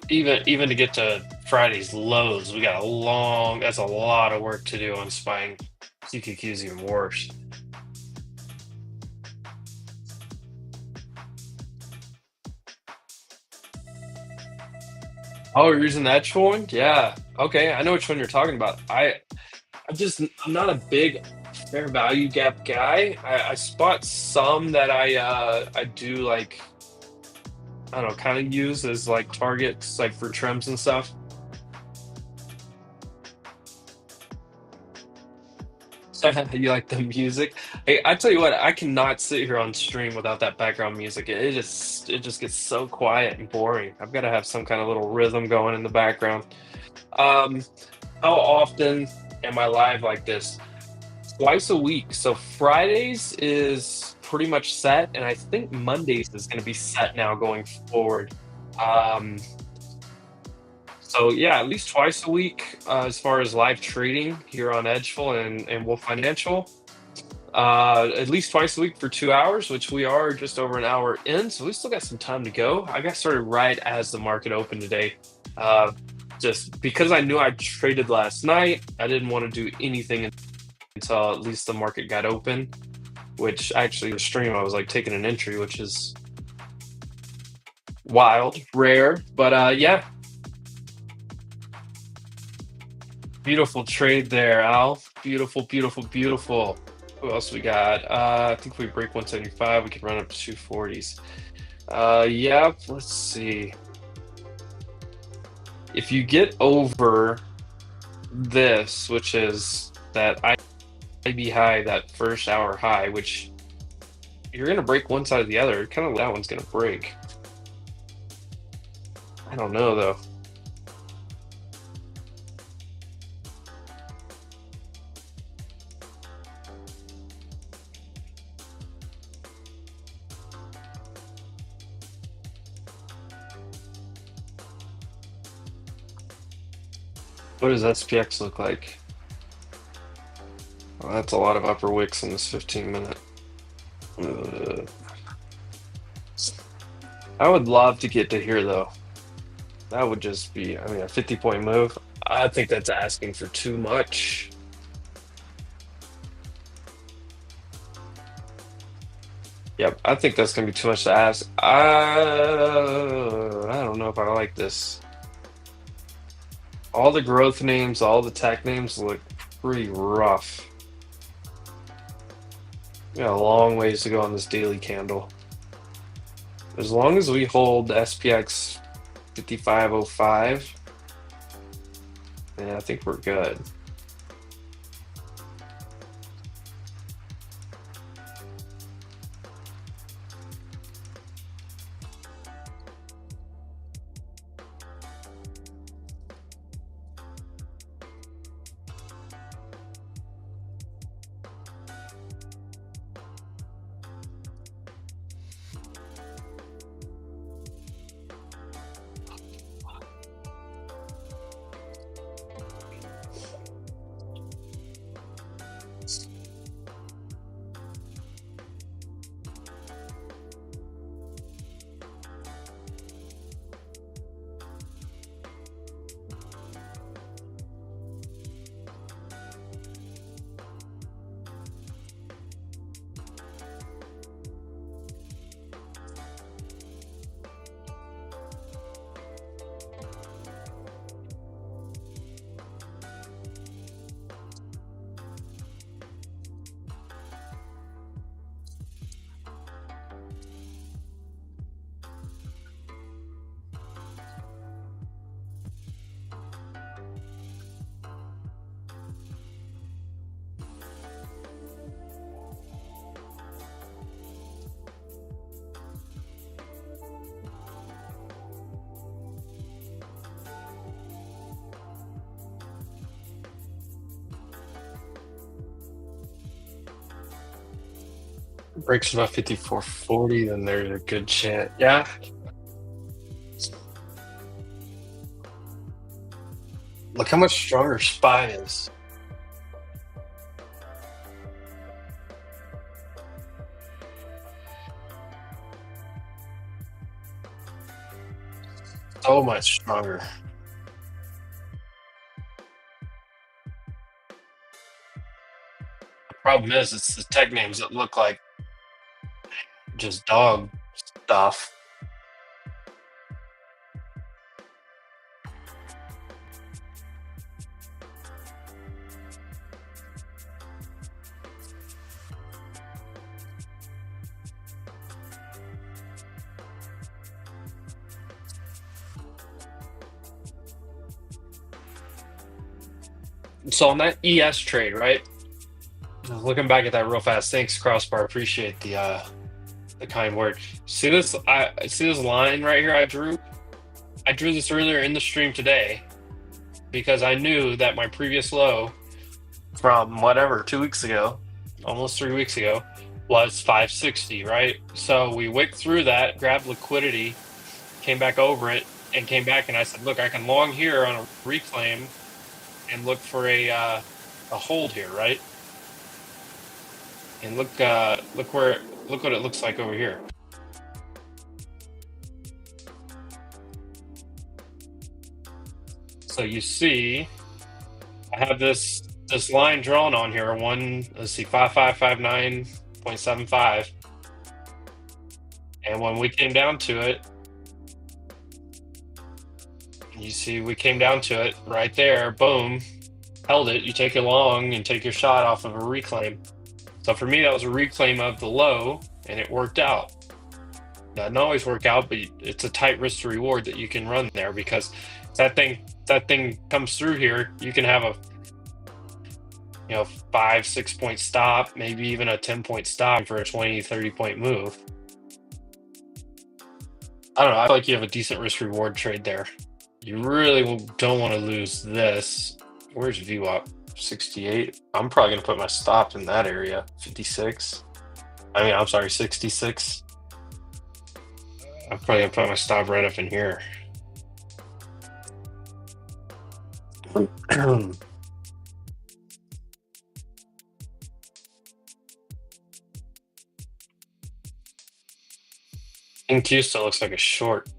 Even to get to Friday's lows, we got a long. That's a lot of work to do on spying. CQQ's even worse. Oh, you're using the Edgeful one? Yeah. Okay, I know which one you're talking about. I'm not a big fair value gap guy. I spot some that I do like, I don't know, kind of use as like targets like for trims and stuff. You like the music? Hey, I tell you what, I cannot sit here on stream without that background music. It just gets so quiet and boring. I've got to have some kind of little rhythm going in the background. Um, how often am I live like this? Twice a week. So Fridays is pretty much set, and I think Mondays is going to be set now going forward. Um, so yeah, at least twice a week as far as live trading here on Edgeful and Wolf Financial. At least twice a week for 2 hours, which we are just over an hour in, so we still got some time to go. I got started right as the market opened today. Uh, just because I knew I traded last night, I didn't want to do anything until at least the market got open, which actually the stream I was like taking an entry, which is wild, rare, but yeah, beautiful trade there, Al. Beautiful, beautiful, beautiful. Who else we got? I think if we break 175, we can run up to 240s. Yeah, let's see. If you get over this, which is that IB high, that first hour high, which you're gonna break one side or the other, kind of that one's gonna break. I don't know though. What does SPX look like? Well, that's a lot of upper wicks in this 15-minute. I would love to get to here though. That would just be, I mean, a 50-point move. I think that's asking for too much. Yep, I think that's gonna be too much to ask. I don't know if I like this. All the growth names, all the tech names look pretty rough. We got a long ways to go on this daily candle. As long as we hold SPX 5505, yeah, I think we're good. Breaks about 5440, then there's a good chance. Yeah. Look how much stronger SPY is. So much stronger. The problem is, it's the tech names that look like just dog stuff. So on that ES trade, right? Looking back at that real fast, thanks Crossbar. Appreciate the kind word. See this? I see this line right here. I drew this earlier in the stream today because I knew that my previous low from whatever 2 weeks ago, almost 3 weeks ago, was 560. Right. So we wicked through that, grabbed liquidity, came back over it, and came back. And I said, look, I can long here on a reclaim and look for a hold here, right? And look what it looks like over here. So you see, I have this line drawn on here. Let's see, 5559.75. And when we came down to it, you see we came down to it right there. Boom, held it. You take it long and take your shot off of a reclaim. So for me, that was a reclaim of the low, and it worked out. Doesn't always work out, but it's a tight risk to reward that you can run there, because that thing comes through here, you can have a 5-6 point stop, maybe even a 10 point stop for a 20-30 point move. I don't know. I feel like you have a decent risk reward trade there. You really don't want to lose this. Where's VWAP? 68. I'm probably going to put my stop in that area. 56. I'm sorry, 66. I'm probably going to put my stop right up in here. NQ still looks like a short.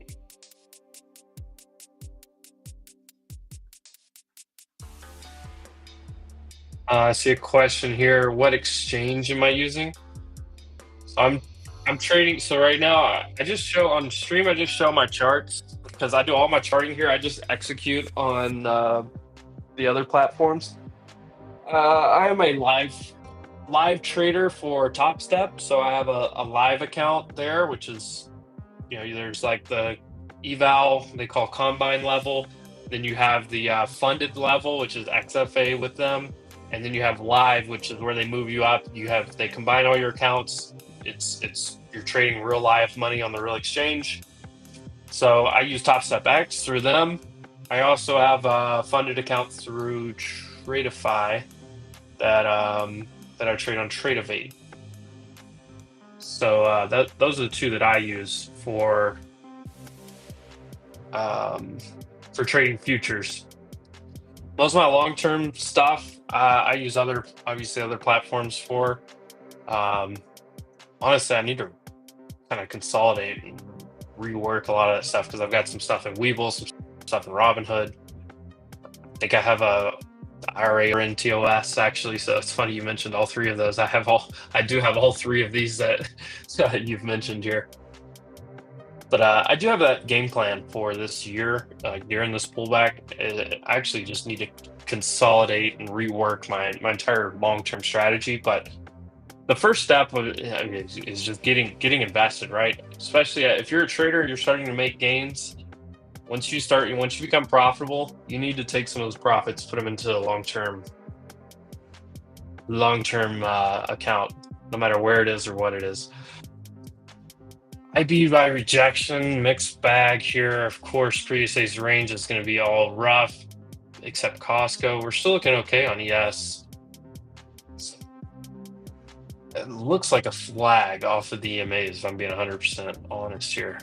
I see a question here. What exchange am I using? So I'm trading. So right now, I just show on stream. I just show my charts because I do all my charting here. I just execute on the other platforms. I am a live trader for Top Step, so I have a live account there, which is there's like the eval they call combine level. Then you have the funded level, which is XFA with them. And then you have live, which is where they move you up. They combine all your accounts. It's you're trading real live money on the real exchange. So I use Top Step X through them. I also have a funded account through Tradeify that I trade on Tradeivate. So those are the two that I use for trading futures. Most of my long-term stuff, I use other platforms for. Honestly, I need to kind of consolidate and rework a lot of that stuff because I've got some stuff in Webull, some stuff in Robinhood. I think I have a IRA in TOS actually, so it's funny you mentioned all three of those. I do have all three of these that you've mentioned here. But I do have that game plan for this year during this pullback. I actually just need to consolidate and rework my entire long-term strategy. But the first step is just getting invested, right? Especially if you're a trader, you're starting to make gains. Once you become profitable, you need to take some of those profits, put them into a long-term account, no matter where it is or what it is. IB by rejection, mixed bag here. Of course, previous day's range is going to be all rough, except Costco. We're still looking okay on ES. It looks like a flag off of the EMAs, if I'm being 100% honest here.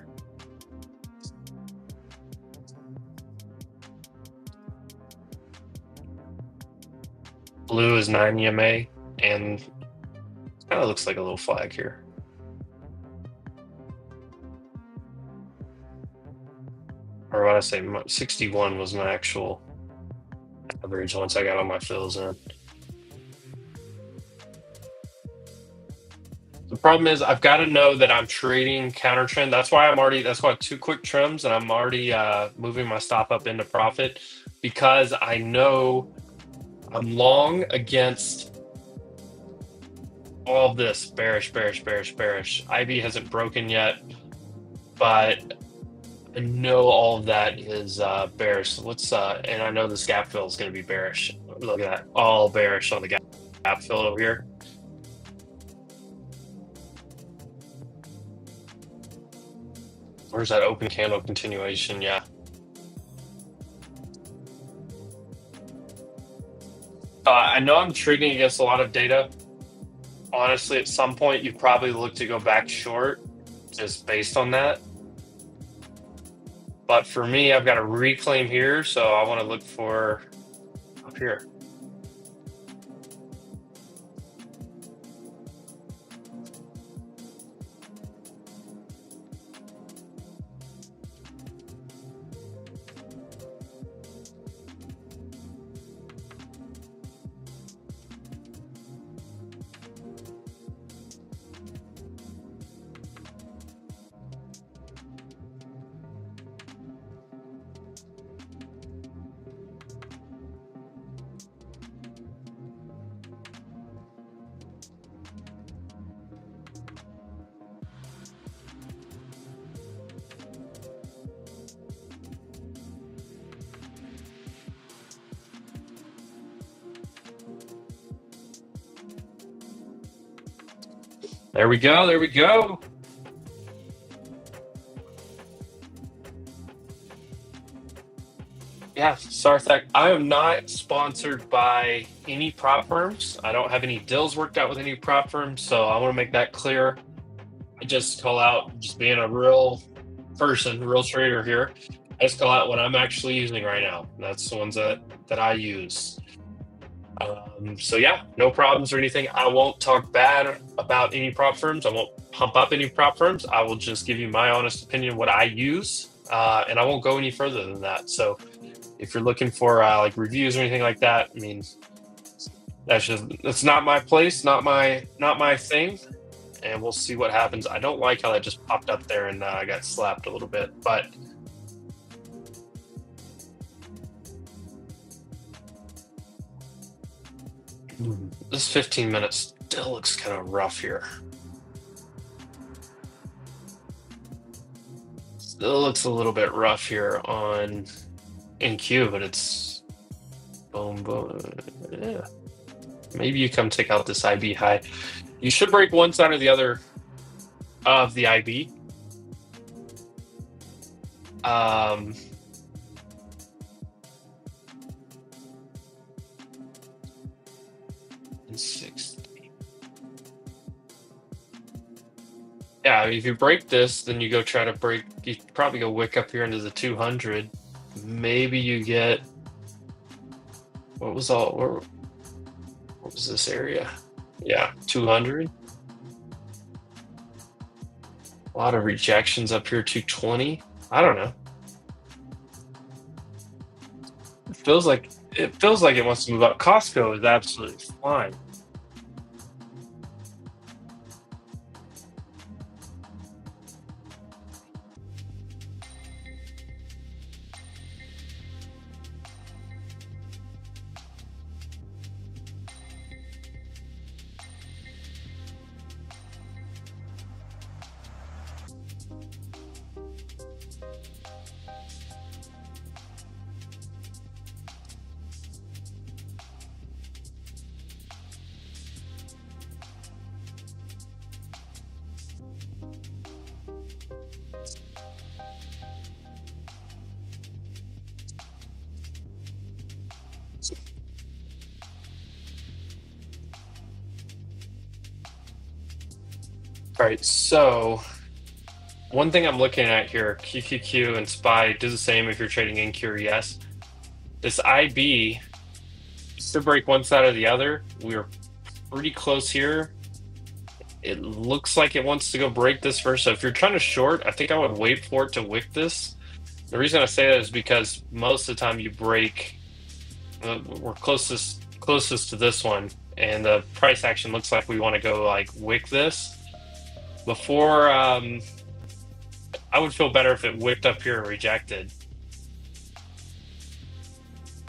Blue is 9 EMA, and it kind of looks like a little flag here. Or what I say, 61 was my actual average once I got all my fills in. The problem is I've got to know that I'm trading counter trend. That's why that's why 2 quick trims and I'm already moving my stop up into profit, because I know I'm long against all of this bearish. IB hasn't broken yet, but I know all of that is bearish. So and I know this gap fill is going to be bearish. Look at that, all bearish on the gap fill over here. Where's that open candle continuation? Yeah. I know I'm trading against a lot of data. Honestly, at some point, you probably look to go back short just based on that. But for me, I've got a reclaim here, so I want to look for up here. There we go. There we go. Yeah, Sarthak. I am not sponsored by any prop firms. I don't have any deals worked out with any prop firms, so I want to make that clear. I just call out just being a real person, real trader here. I just call out what I'm actually using right now. That's the ones that I use. So yeah, no problems or anything. I won't talk bad about any prop firms. I won't pump up any prop firms. I will just give you my honest opinion, what I use, and I won't go any further than that. So if you're looking for like reviews or anything like that, I mean, that's not my place, not my thing, and we'll see what happens. I don't like how that just popped up there and I got slapped a little bit, but this 15 minutes still looks kind of rough here. Still looks a little bit rough here on NQ, but it's boom, boom. Yeah. Maybe you come take out this IB high. You should break one side or the other of the IB. And 60. Yeah, if you break this, then you go try to break. You probably go wick up here into the 200. Maybe you get what was this area? Yeah, 200. A lot of rejections up here, 220. I don't know. It feels like it wants to move up. Costco is absolutely fine. All right, so one thing I'm looking at here, QQQ and SPY do the same if you're trading NQ or yes. This IB should break one side or the other. We're pretty close here. It looks like it wants to go break this first. So if you're trying to short, I think I would wait for it to wick this. The reason I say that is because most of the time you break, we're closest to this one, and the price action looks like we want to go like wick this before. I would feel better if it wicked up here and rejected,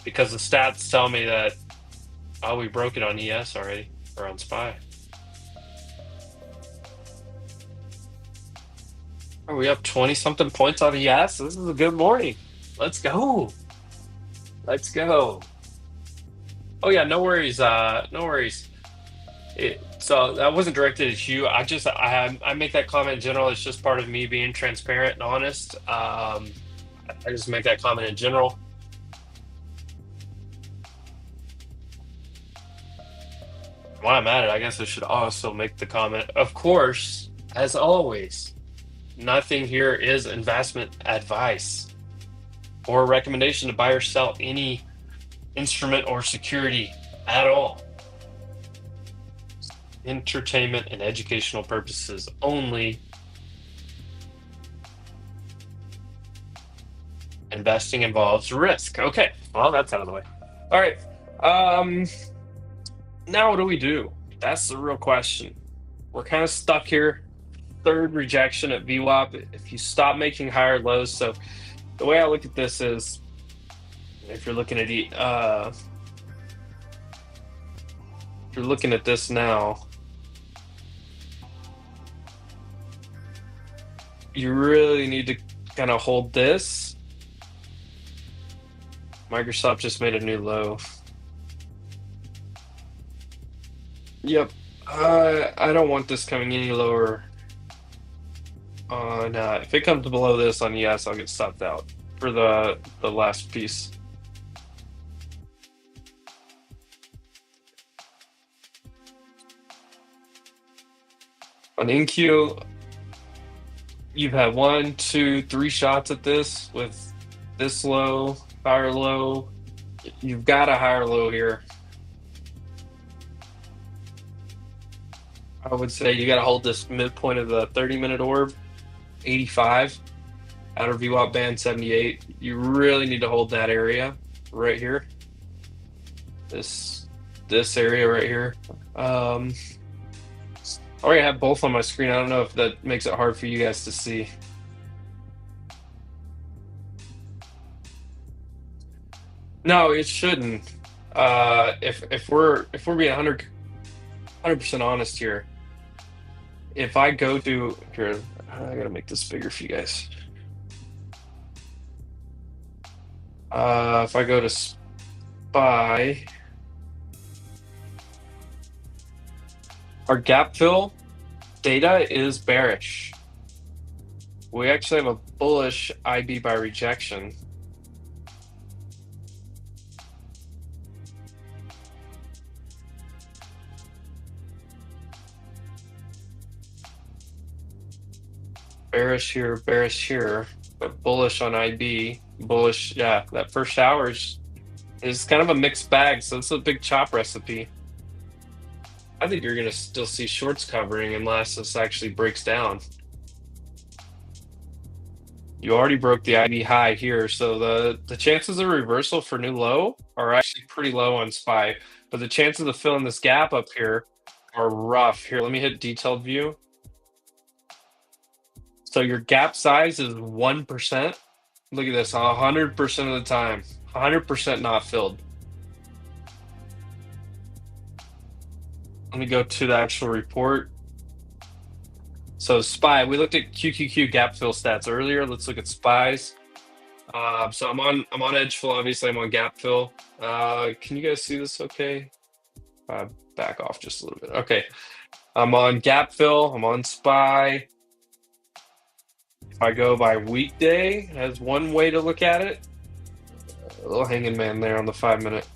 because the stats tell me that we broke it on ES already or on SPY. Are we up 20 something points on ES? This is a good morning. Let's go. Let's go. Oh yeah, no worries. No worries. So that wasn't directed at you. I make that comment in general. It's just part of me being transparent and honest. I just make that comment in general. While I'm at it, I guess I should also make the comment. Of course, as always, nothing here is investment advice or a recommendation to buy or sell any instrument or security at all. Entertainment and educational purposes only. Investing involves risk. Okay, well, that's out of the way. All right. Now what do we do? That's the real question. We're kind of stuck here. Third rejection at VWAP. If you stop making higher lows, so the way I look at this is, if you're looking at this now, you really need to kind of hold this. Microsoft just made a new low. Yep. I don't want this coming any lower on, if it comes below this on yes, I'll get stopped out for the last piece. On NQ, you've had 1, 2, 3 shots at this with this low, higher low. You've got a higher low here. I would say you got to hold this midpoint of the 30-minute orb, 85, outer VWAP band 78. You really need to hold that area right here. This area right here. I already have both on my screen. I don't know if that makes it hard for you guys to see. No, it shouldn't. If we're being 100% honest here, if I go to here, I gotta make this bigger for you guys. If I go to SPY, our gap fill data is bearish. We actually have a bullish IB by rejection. Bearish here, but bullish on IB. Bullish, yeah, that first hour is kind of a mixed bag, so it's a big chop recipe. I think you're going to still see shorts covering unless this actually breaks down. You already broke the IB high here, so the chances of reversal for new low are actually pretty low on SPY, but the chances of filling this gap up here are rough. Here, let me hit detailed view. So your gap size is 1%. Look at this, 100% of the time, 100% not filled. Let me go to the actual report. So SPY, we looked at QQQ gap fill stats earlier. Let's look at SPYs. So I'm on Edgeful, obviously I'm on gap fill. Can you guys see this okay? Back off just a little bit. Okay, I'm on gap fill, I'm on SPY. If I go by weekday, as one way to look at it, a little hanging man there on the 5-minute.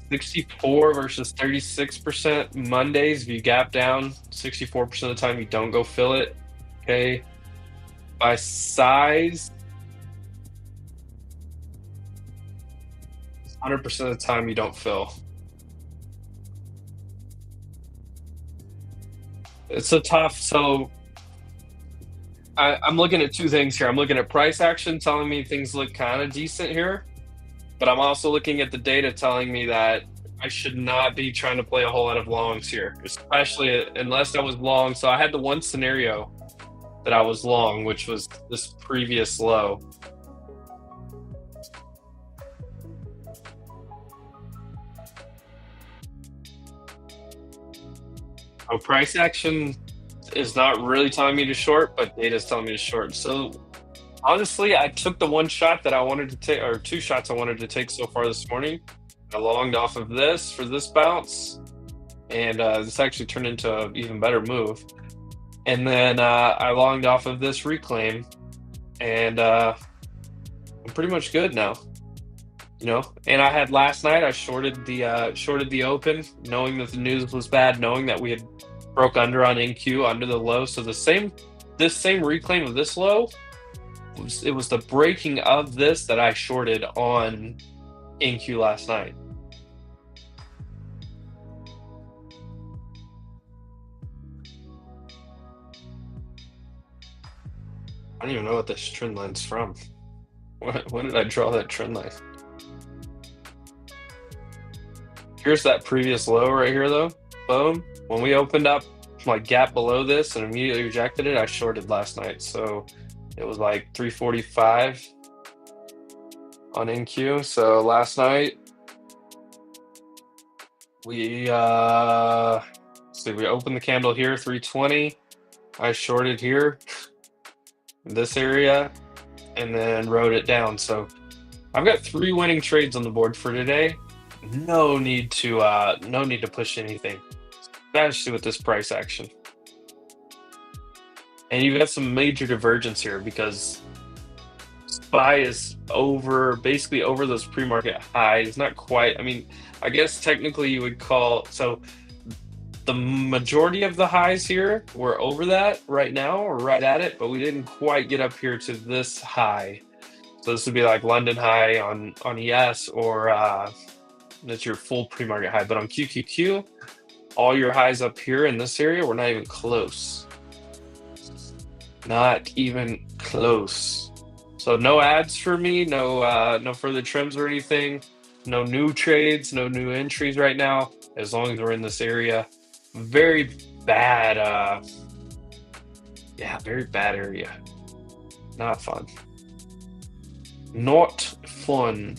64 versus 36%. Mondays, if you gap down, 64% of the time you don't go fill it. Okay. By size, 100% of the time you don't fill. It's a tough, so I'm looking at two things here. I'm looking at price action telling me things look kind of decent here, but I'm also looking at the data telling me that I should not be trying to play a whole lot of longs here, especially unless I was long. So I had the one scenario that I was long, which was this previous low. Oh, price action is not really telling me to short, but data is telling me to short. So honestly, I took the one shot that I wanted to take, or two shots I wanted to take so far this morning. I longed off of this for this bounce, and this actually turned into an even better move. And then I longed off of this reclaim, and I'm pretty much good now. You know, and I had last night. I shorted the open, knowing that the news was bad, knowing that we had broke under on NQ under the low. So this same reclaim of this low, it was the breaking of this that I shorted on NQ last night. I don't even know what this trend line's from. When did I draw that trend line? Here's that previous low right here, though. Boom. When we opened up my gap below this and immediately rejected it, I shorted last night. So it was like 345 on NQ. So last night we see, we opened the candle here, 320. I shorted here, this area, and then wrote it down. So I've got 3 winning trades on the board for today. no need to push anything, especially with this price action. And you've got some major divergence here because SPY is over, basically over those pre-market highs. Not quite. I mean, I guess technically you would call so the majority of the highs here were over that right now or right at it, but we didn't quite get up here to this high. So this would be like London high on ES, or that's your full pre-market high. But on QQQ, all your highs up here in this area were not even close. Not even close. So no ads for me, no further trims or anything, no new trades, no new entries right now, as long as we're in this area. Very bad, yeah, very bad area. Not fun. Not fun.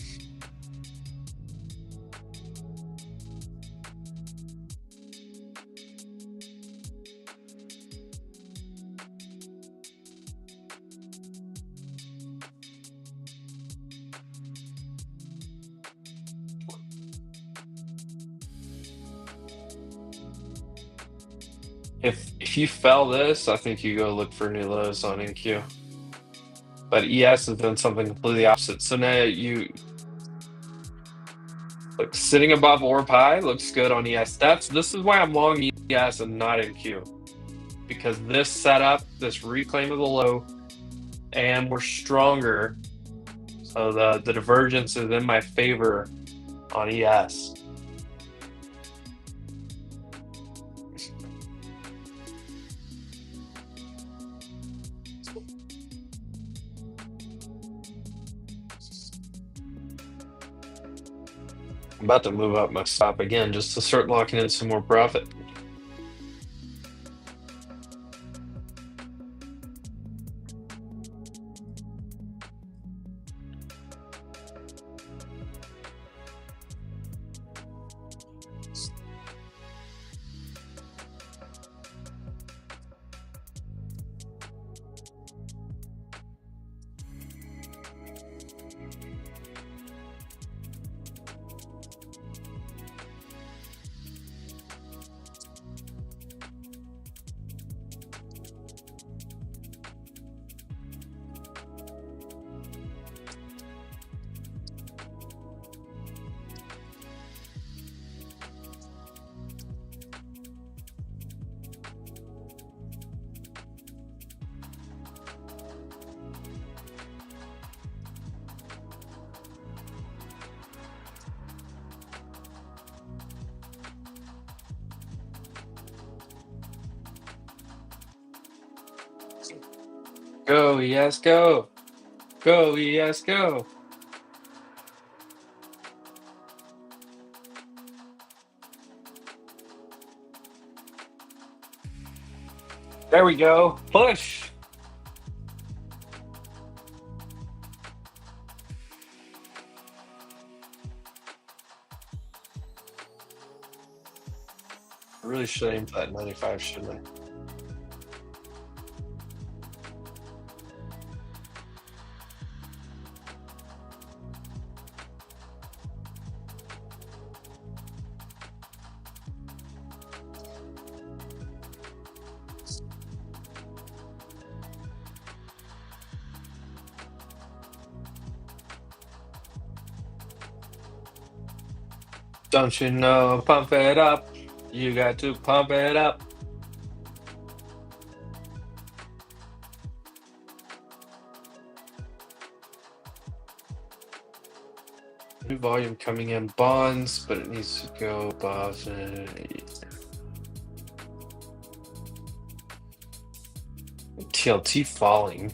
If you fell this, I think you go look for new lows on NQ. But ES has done something completely opposite. So now you look sitting above orb high looks good on ES. This is why I'm long ES and not NQ. Because this setup, this reclaim of the low, and we're stronger. So the divergence is in my favor on ES. I'm about to move up my stop again just to start locking in some more profit. Go, ES, go. Go, ES, go. There we go. Push. I really should aim for that 95, shouldn't I? Don't you know? Pump it up. You got to pump it up. New volume coming in bonds, but it needs to go above. TLT falling.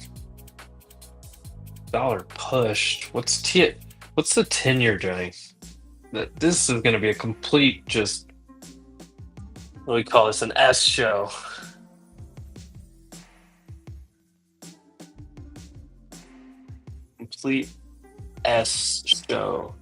Dollar pushed. What's the 10-year doing? This is going to be a complete just, what do we call this, an S show. Complete S show.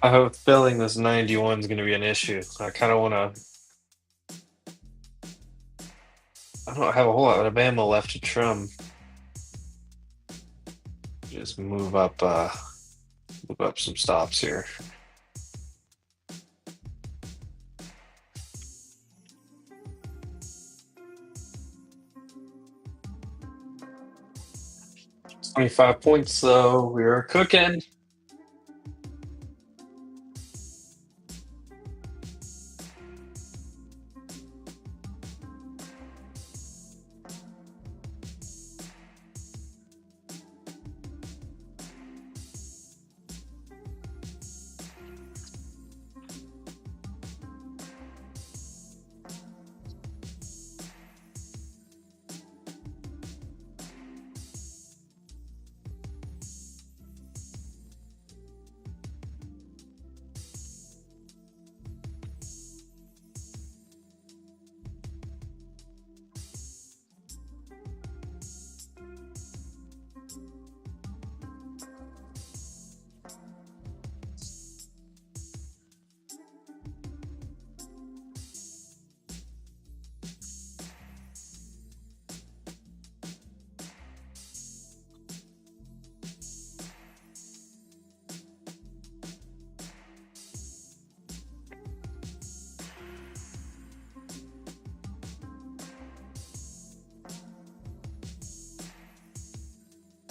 I have a feeling this 91 is going to be an issue. I kind of want to. I don't have a whole lot of ammo left to trim. Just move up some stops here. $25 though. We are cooking.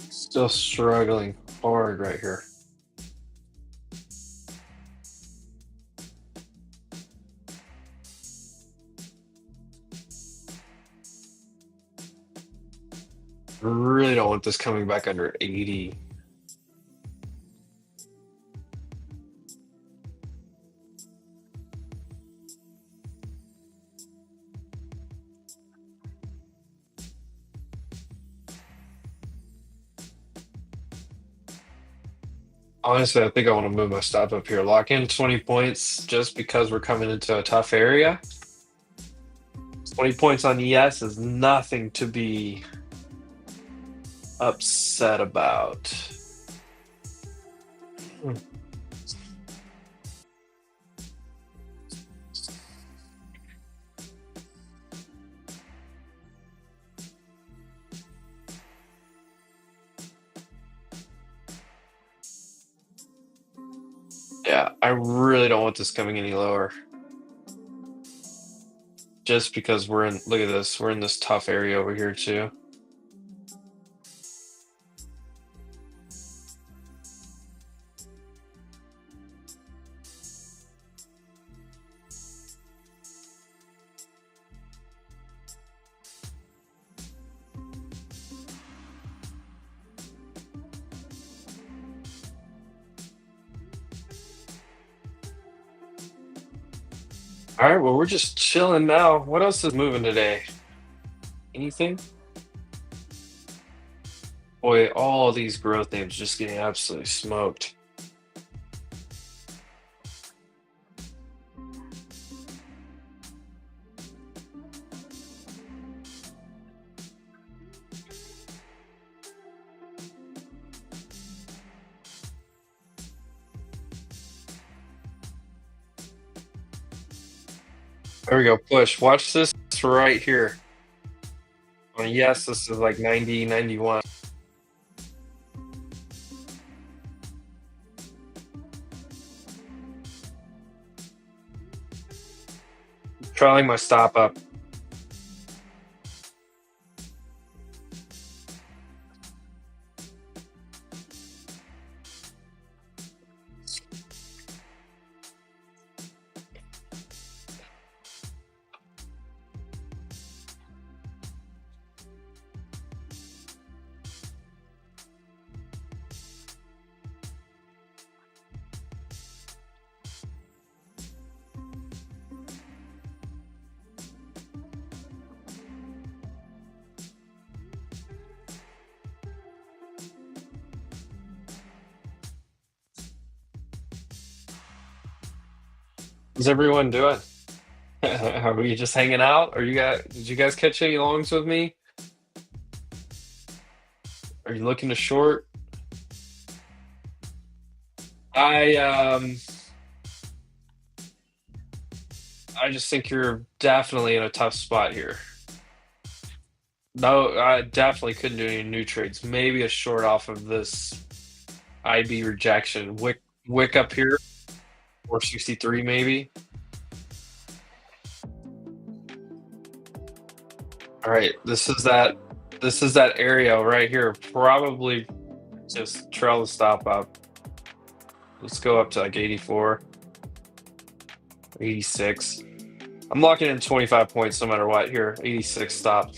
Still struggling hard right here. I really don't want this coming back under 80. Honestly, I think I want to move my stop up here. Lock in 20 points just because we're coming into a tough area. 20 points on ES is nothing to be upset about. Hmm. Yeah, I really don't want this coming any lower. Just because look at this, we're in this tough area over here too. All right, well, we're just chilling now. What else is moving today? Anything? Boy, all these growth names just getting absolutely smoked. There we go, push. Watch this right here. Oh, yes, this is like 90, 91. Trailing my stop up. How's everyone doing? Are we just hanging out? Did you guys catch any longs with me? Are you looking to short? I I just think you're definitely in a tough spot here. No, I definitely couldn't do any new trades. Maybe a short off of this IB rejection. Wick up here, 463 maybe. All right, this is that area right here. Probably just trail the stop up. Let's go up to like 84, 86. I'm locking in 25 points no matter what here. 86 stop.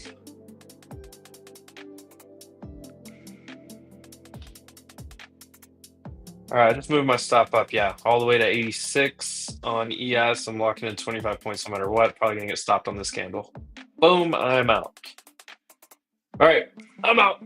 All right, I just moved my stop up. Yeah, all the way to 86 on ES. I'm locking in 25 points no matter what. Probably gonna get stopped on this candle. Boom, I'm out. All right, I'm out.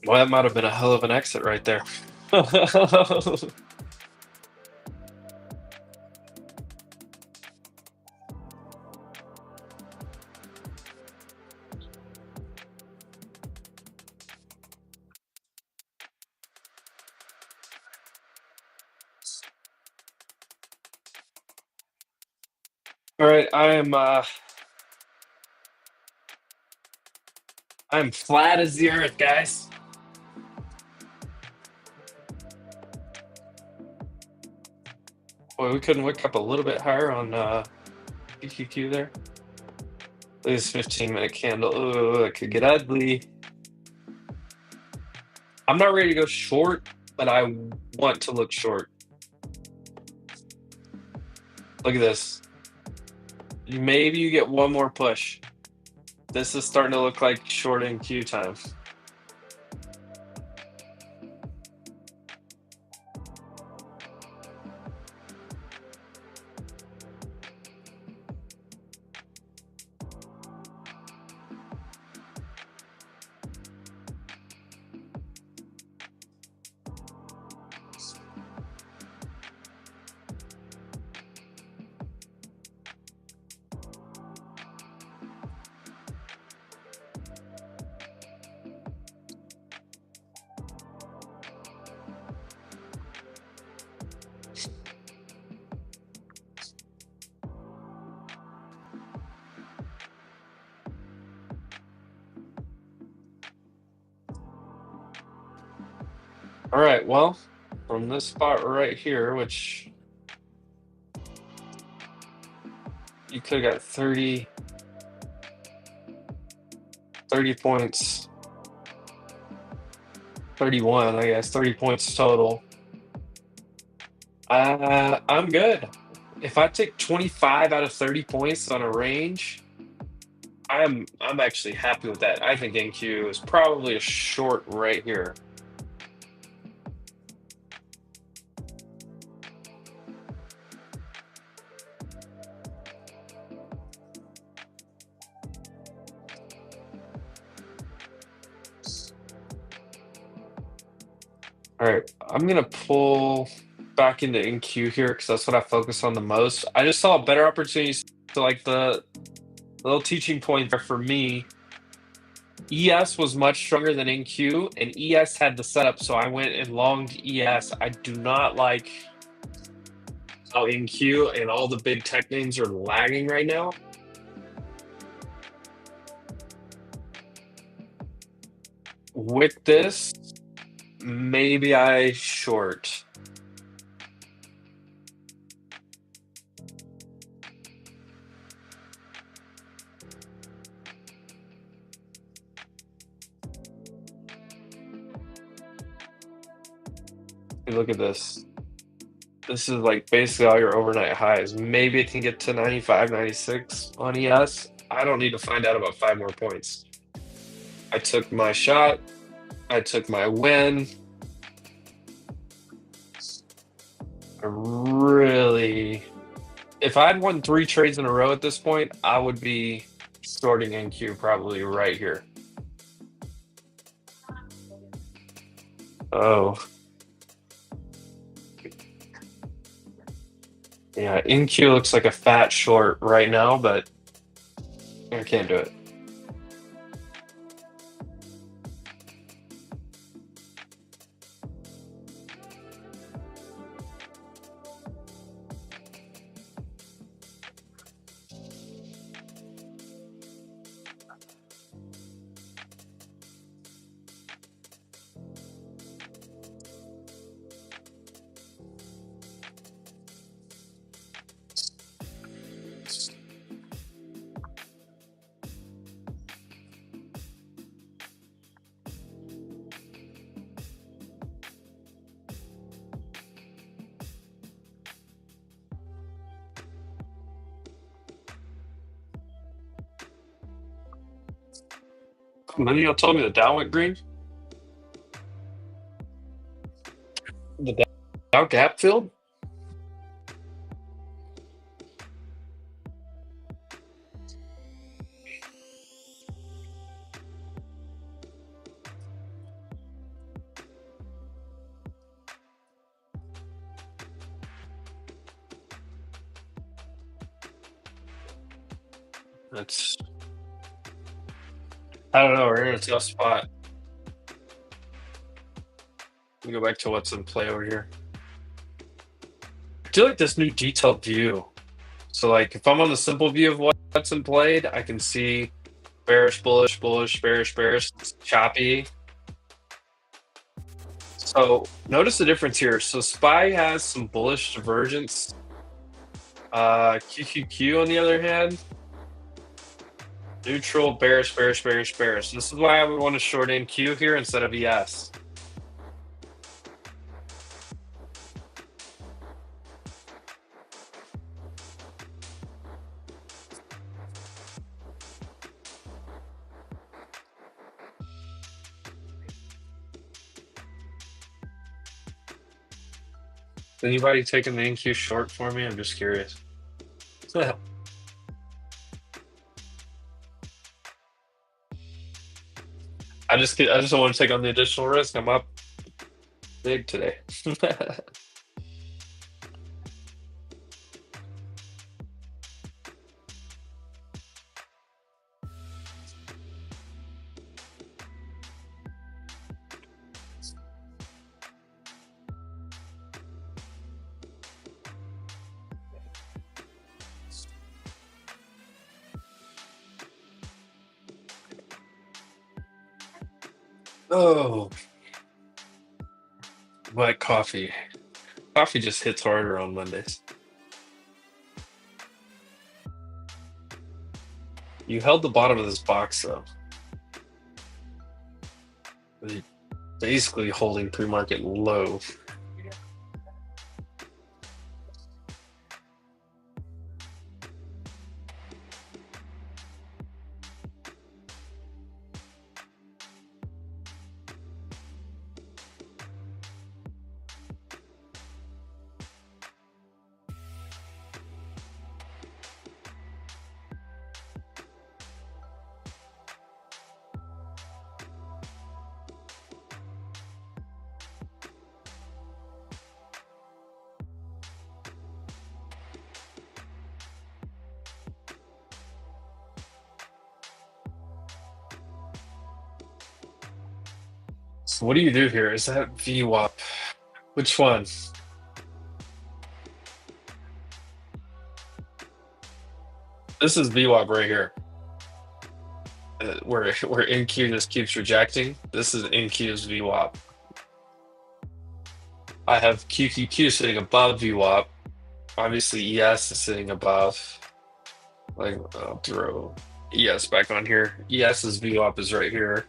Well, that might have been a hell of an exit right there. All right, I'm flat as the earth, guys. Boy, we couldn't wick up a little bit higher on PQQ there. Look at this 15-minute candle. Oh, it could get ugly. I'm not ready to go short, but I want to look short. Look at this. Maybe you get one more push. This is starting to look like short NQ time. All right, well, from this spot right here, which you could have got 30 points, 31, I guess, 30 points total. I'm good. If I take 25 out of 30 points on a range, I'm actually happy with that. I think NQ is probably a short right here. All right, I'm gonna pull back into NQ here because that's what I focus on the most. I just saw better opportunities to like the little teaching point there for me. ES was much stronger than NQ, and ES had the setup, so I went and longed ES. I do not like how NQ and all the big tech names are lagging right now. With this, maybe I short. Hey, look at this. This is like basically all your overnight highs. Maybe it can get to 95, 96 on ES. I don't need to find out about 5 more points. I took my shot. I took my win. I really, if I had won 3 trades in a row at this point, I would be sorting NQ probably right here. Oh, yeah, NQ looks like a fat short right now, but I can't do it. None of y'all told me the Dow went green. The Dow gap filled. That's, I don't know. We're in a tough spot. We go back to what's in play over here. I do like this new detailed view. So like if I'm on the simple view of what's in played, I can see bearish, bullish, bullish, bearish, bearish, choppy. So notice the difference here. So SPY has some bullish divergence. QQQ on the other hand, neutral, bearish, bearish, bearish, bearish. This is why I would want to short in Q here instead of ES. Anybody taking the NQ short for me? I'm just curious. I just don't want to take on the additional risk. I'm up big today. Oh, but coffee. Coffee just hits harder on Mondays. You held the bottom of this box though. Basically holding pre-market low. So what do you do here? Is that VWAP? Which one? This is VWAP right here. Where NQ just keeps rejecting. This is NQ's VWAP. I have QQQ sitting above VWAP. Obviously, ES is sitting above. Like, I'll throw ES back on here. ES's VWAP is right here.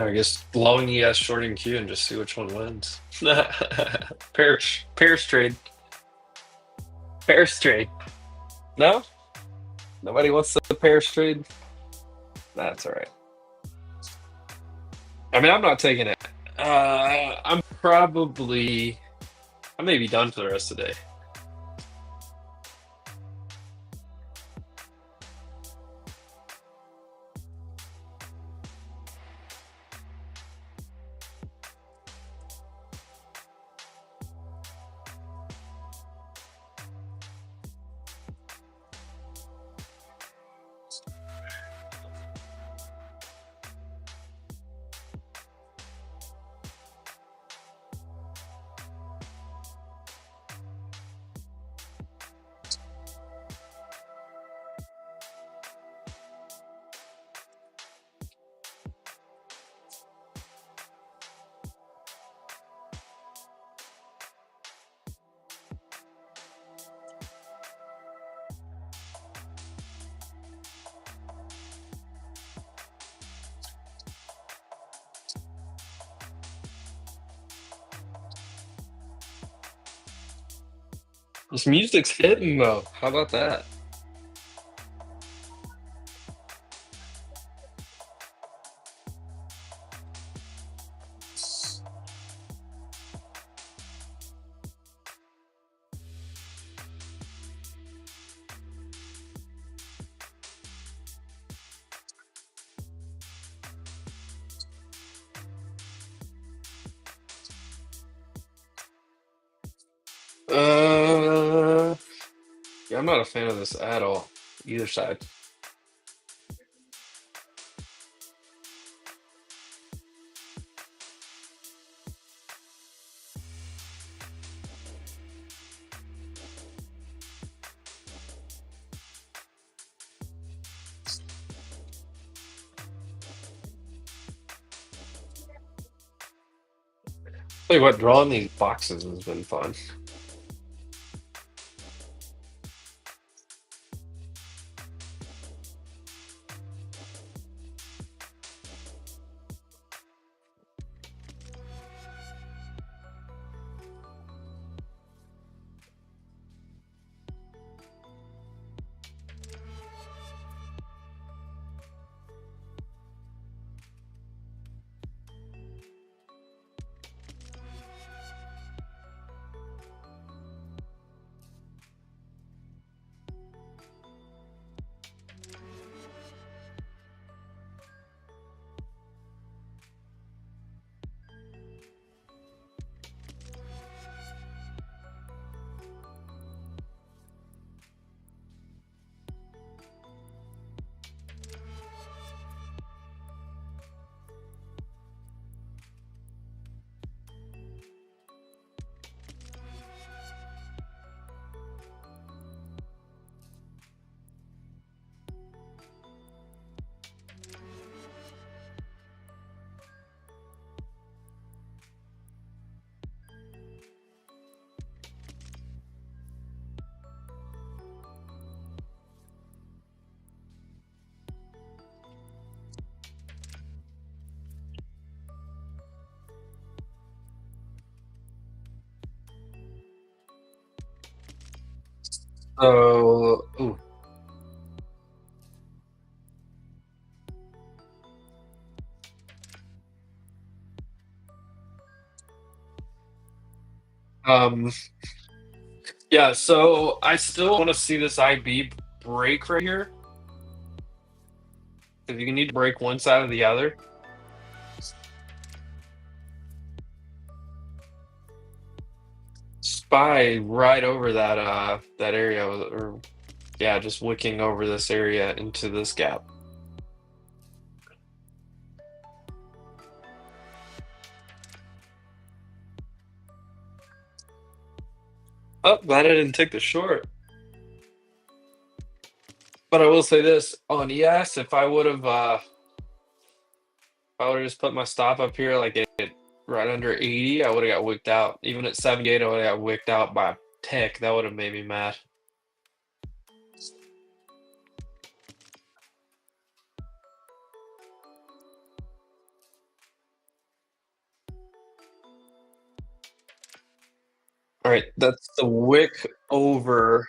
I guess long ES, shorting Q, and just see which one wins. Pairs trade. Pairs trade. No? Nobody wants the pairs trade? That's all right. I mean, I'm not taking it. I may be done for the rest of the day. This music's hitting though. How about that? Uh, yeah, I'm not a fan of this at all. Either side. Tell you what, drawing these boxes has been fun. So, ooh, um, yeah. So I still want to see this IB break right here. If you need to break one side or the other, spy right over that area, or yeah, just wicking over this area into this gap. Oh, glad I didn't take the short. But I will say this on ES, if I would have just put my stop up here like it right under 80, I would have got wicked out. Even at 78, I would have got wicked out by a tick. That would have made me mad. All right, that's the wick over.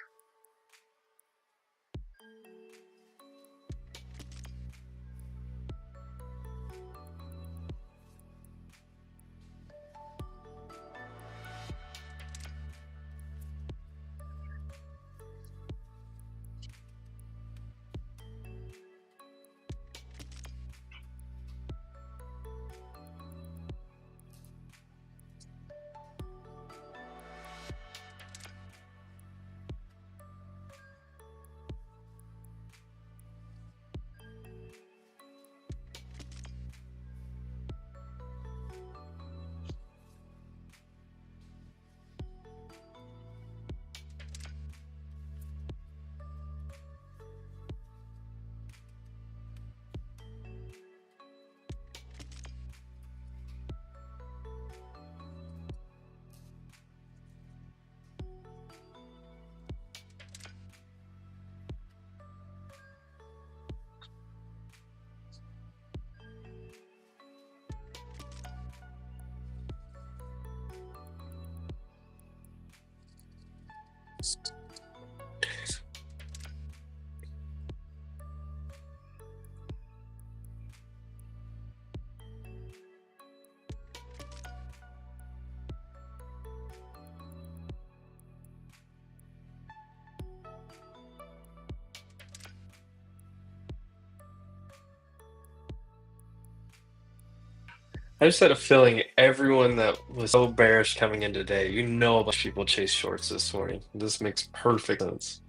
I just had a feeling everyone that was so bearish coming in today, a bunch of people chase shorts this morning. This makes perfect sense.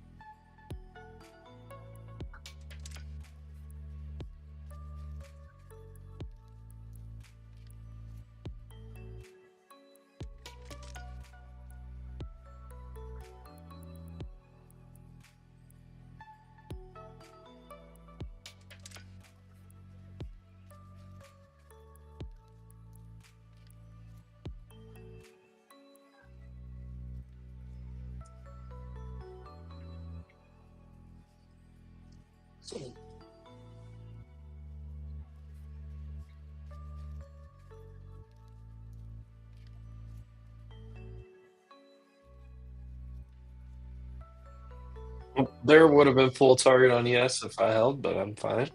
There would have been full target on yes if I held, but I'm fine.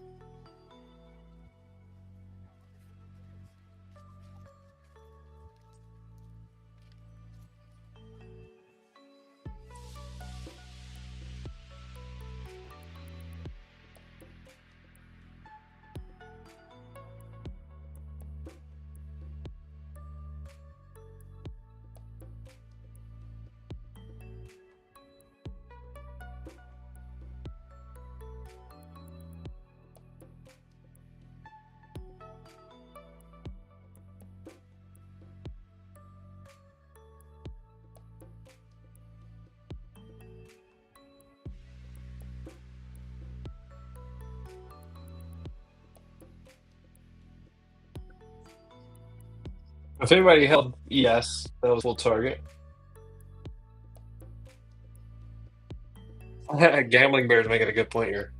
If anybody held yes, that was full target. Gambling Bear's making a good point here.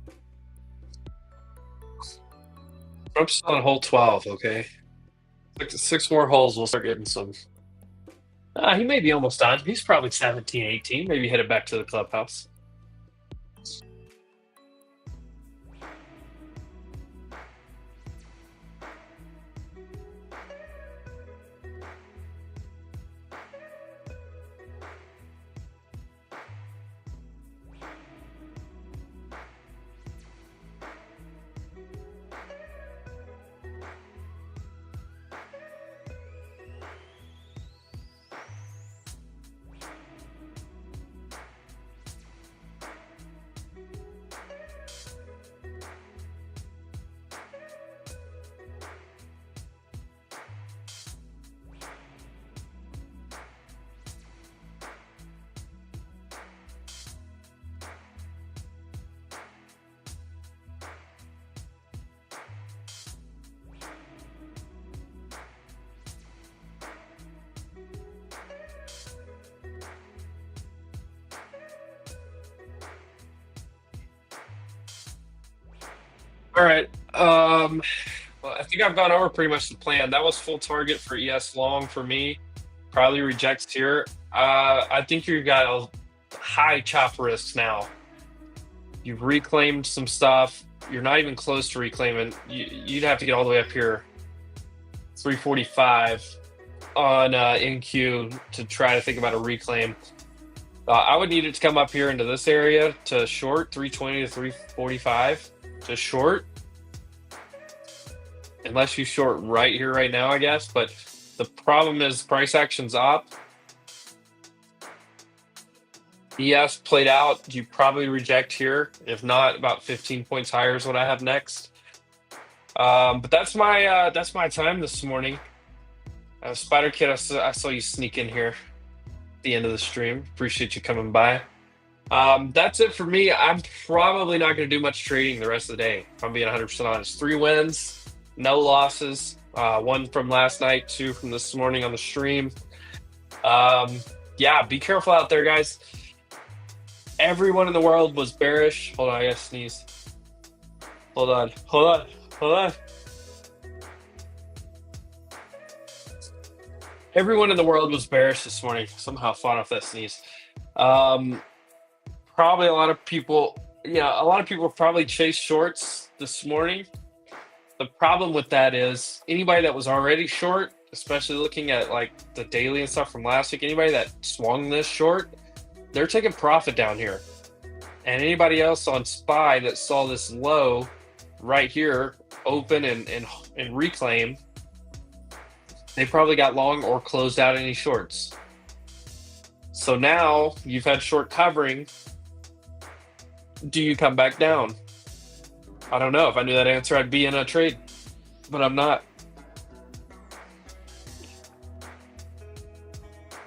Trump's still on hole 12, okay? Six more holes, we'll start getting some. He may be almost done. He's probably 17, 18. Maybe headed back to the clubhouse. All right. Well, I think I've gone over pretty much the plan. That was full target for ES long for me. Probably rejects here. I think you got a high chop risks now. You've reclaimed some stuff. You're not even close to reclaiming. You'd have to get all the way up here, 345 on NQ to try to think about a reclaim. I would need it to come up here into this area to short 320 to 345 to short. Unless you short right here, right now, I guess. But the problem is price action's up. ES played out. You probably reject here. If not, about 15 points higher is what I have next. But that's my time this morning. Spider Kid, I saw you sneak in here at the end of the stream. Appreciate you coming by. That's it for me. I'm probably not going to do much trading the rest of the day, if I'm being 100% honest. 3 wins, no losses. 1 from last night, 2 from this morning on the stream. Yeah, be careful out there, guys. Everyone in the world was bearish. Hold on, I gotta sneeze. Hold on. Everyone in the world was bearish this morning. Somehow fought off that sneeze. Probably a lot of people probably chased shorts this morning. The problem with that is anybody that was already short, especially looking at like the daily and stuff from last week, anybody that swung this short, they're taking profit down here. And anybody else on SPY that saw this low right here open and reclaim, they probably got long or closed out any shorts. So now you've had short covering. Do you come back down? I don't know. If I knew that answer, I'd be in a trade, but I'm not.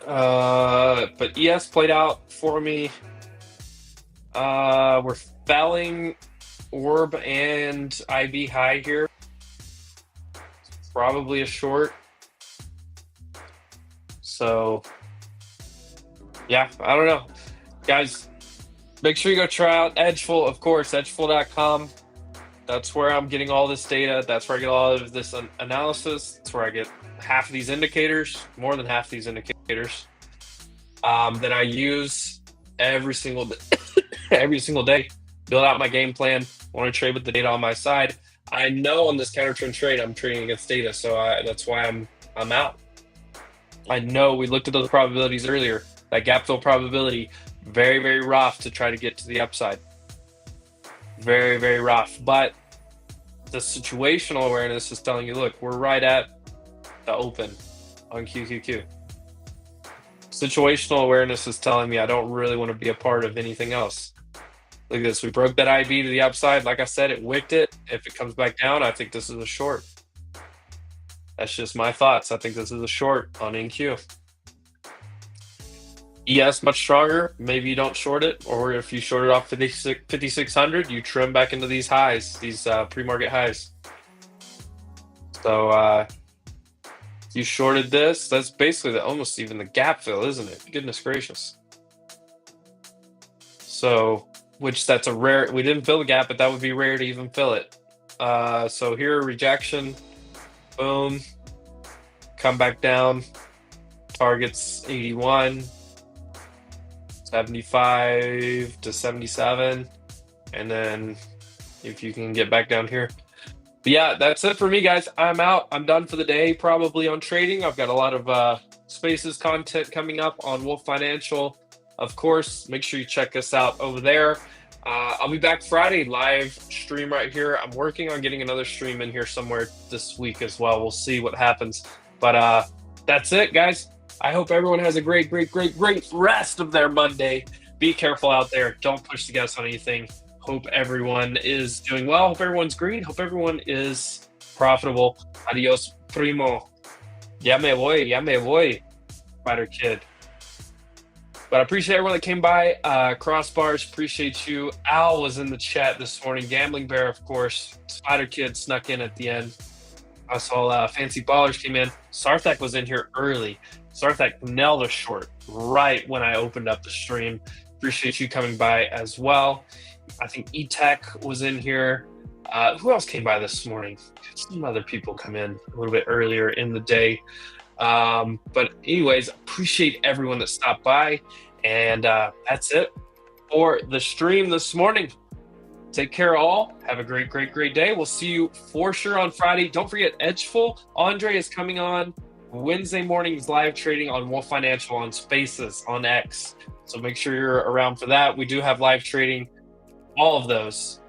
But ES played out for me. We're felling Orb and IB high here. Probably a short. So, yeah, I don't know. Guys, make sure you go try out Edgeful, of course, edgeful.com. That's where I'm getting all this data. That's where I get all of this analysis. That's where I get half of these indicators, more than half of these indicators, that I use every single day. Every single day, build out my game plan. Want to trade with the data on my side. I know on this counter trend trade, I'm trading against data, so that's why I'm out. I know we looked at those probabilities earlier. That gap fill probability, very, very rough to try to get to the upside. Very, very rough. But the situational awareness is telling you, look, we're right at the open on QQQ. Situational awareness is telling me I don't really want to be a part of anything else. Look at this. We broke that IB to the upside. Like I said, it wicked it. If it comes back down, I think this is a short. That's just my thoughts. I think this is a short on NQ. ES much stronger. Maybe you don't short it, or if you short it off 5,600, you trim back into these highs, these pre-market highs. So you shorted this. That's basically almost even the gap fill, isn't it? Goodness gracious. So, which that's a rare. We didn't fill the gap, but that would be rare to even fill it. So here, rejection. Boom. Come back down. Targets 81. 75 to 77, and then if you can get back down here. But yeah, that's it for me, guys. I'm out. I'm done for the day, probably on trading. I've got a lot of Spaces content coming up on Wolf Financial. Of course, make sure you check us out over there. I'll be back Friday, live stream right here. I'm working on getting another stream in here somewhere this week as well. We'll see what happens. But that's it, guys. I hope everyone has a great rest of their Monday. Be careful out there. Don't push the gas on anything. Hope everyone is doing well. Hope everyone's green. Hope everyone is profitable. Adios, primo. Ya me voy. Spider Kid. But I appreciate everyone that came by. Crossbars, appreciate you. Al was in the chat this morning. Gambling Bear, of course. Spider Kid snuck in at the end. I saw Fancy Ballers came in. Sarthak was in here early. Sarthak nailed a short right when I opened up the stream. Appreciate you coming by as well. I think E-Tech was in here. Who else came by this morning? Some other people come in a little bit earlier in the day. But anyways, appreciate everyone that stopped by, and that's it for the stream this morning. Take care, all. Have a great, great, great day. We'll see you for sure on Friday. Don't forget, Edgeful. Andre is coming on Wednesday mornings live trading on Wolf Financial on Spaces on X. So make sure you're around for that. We do have live trading, all of those.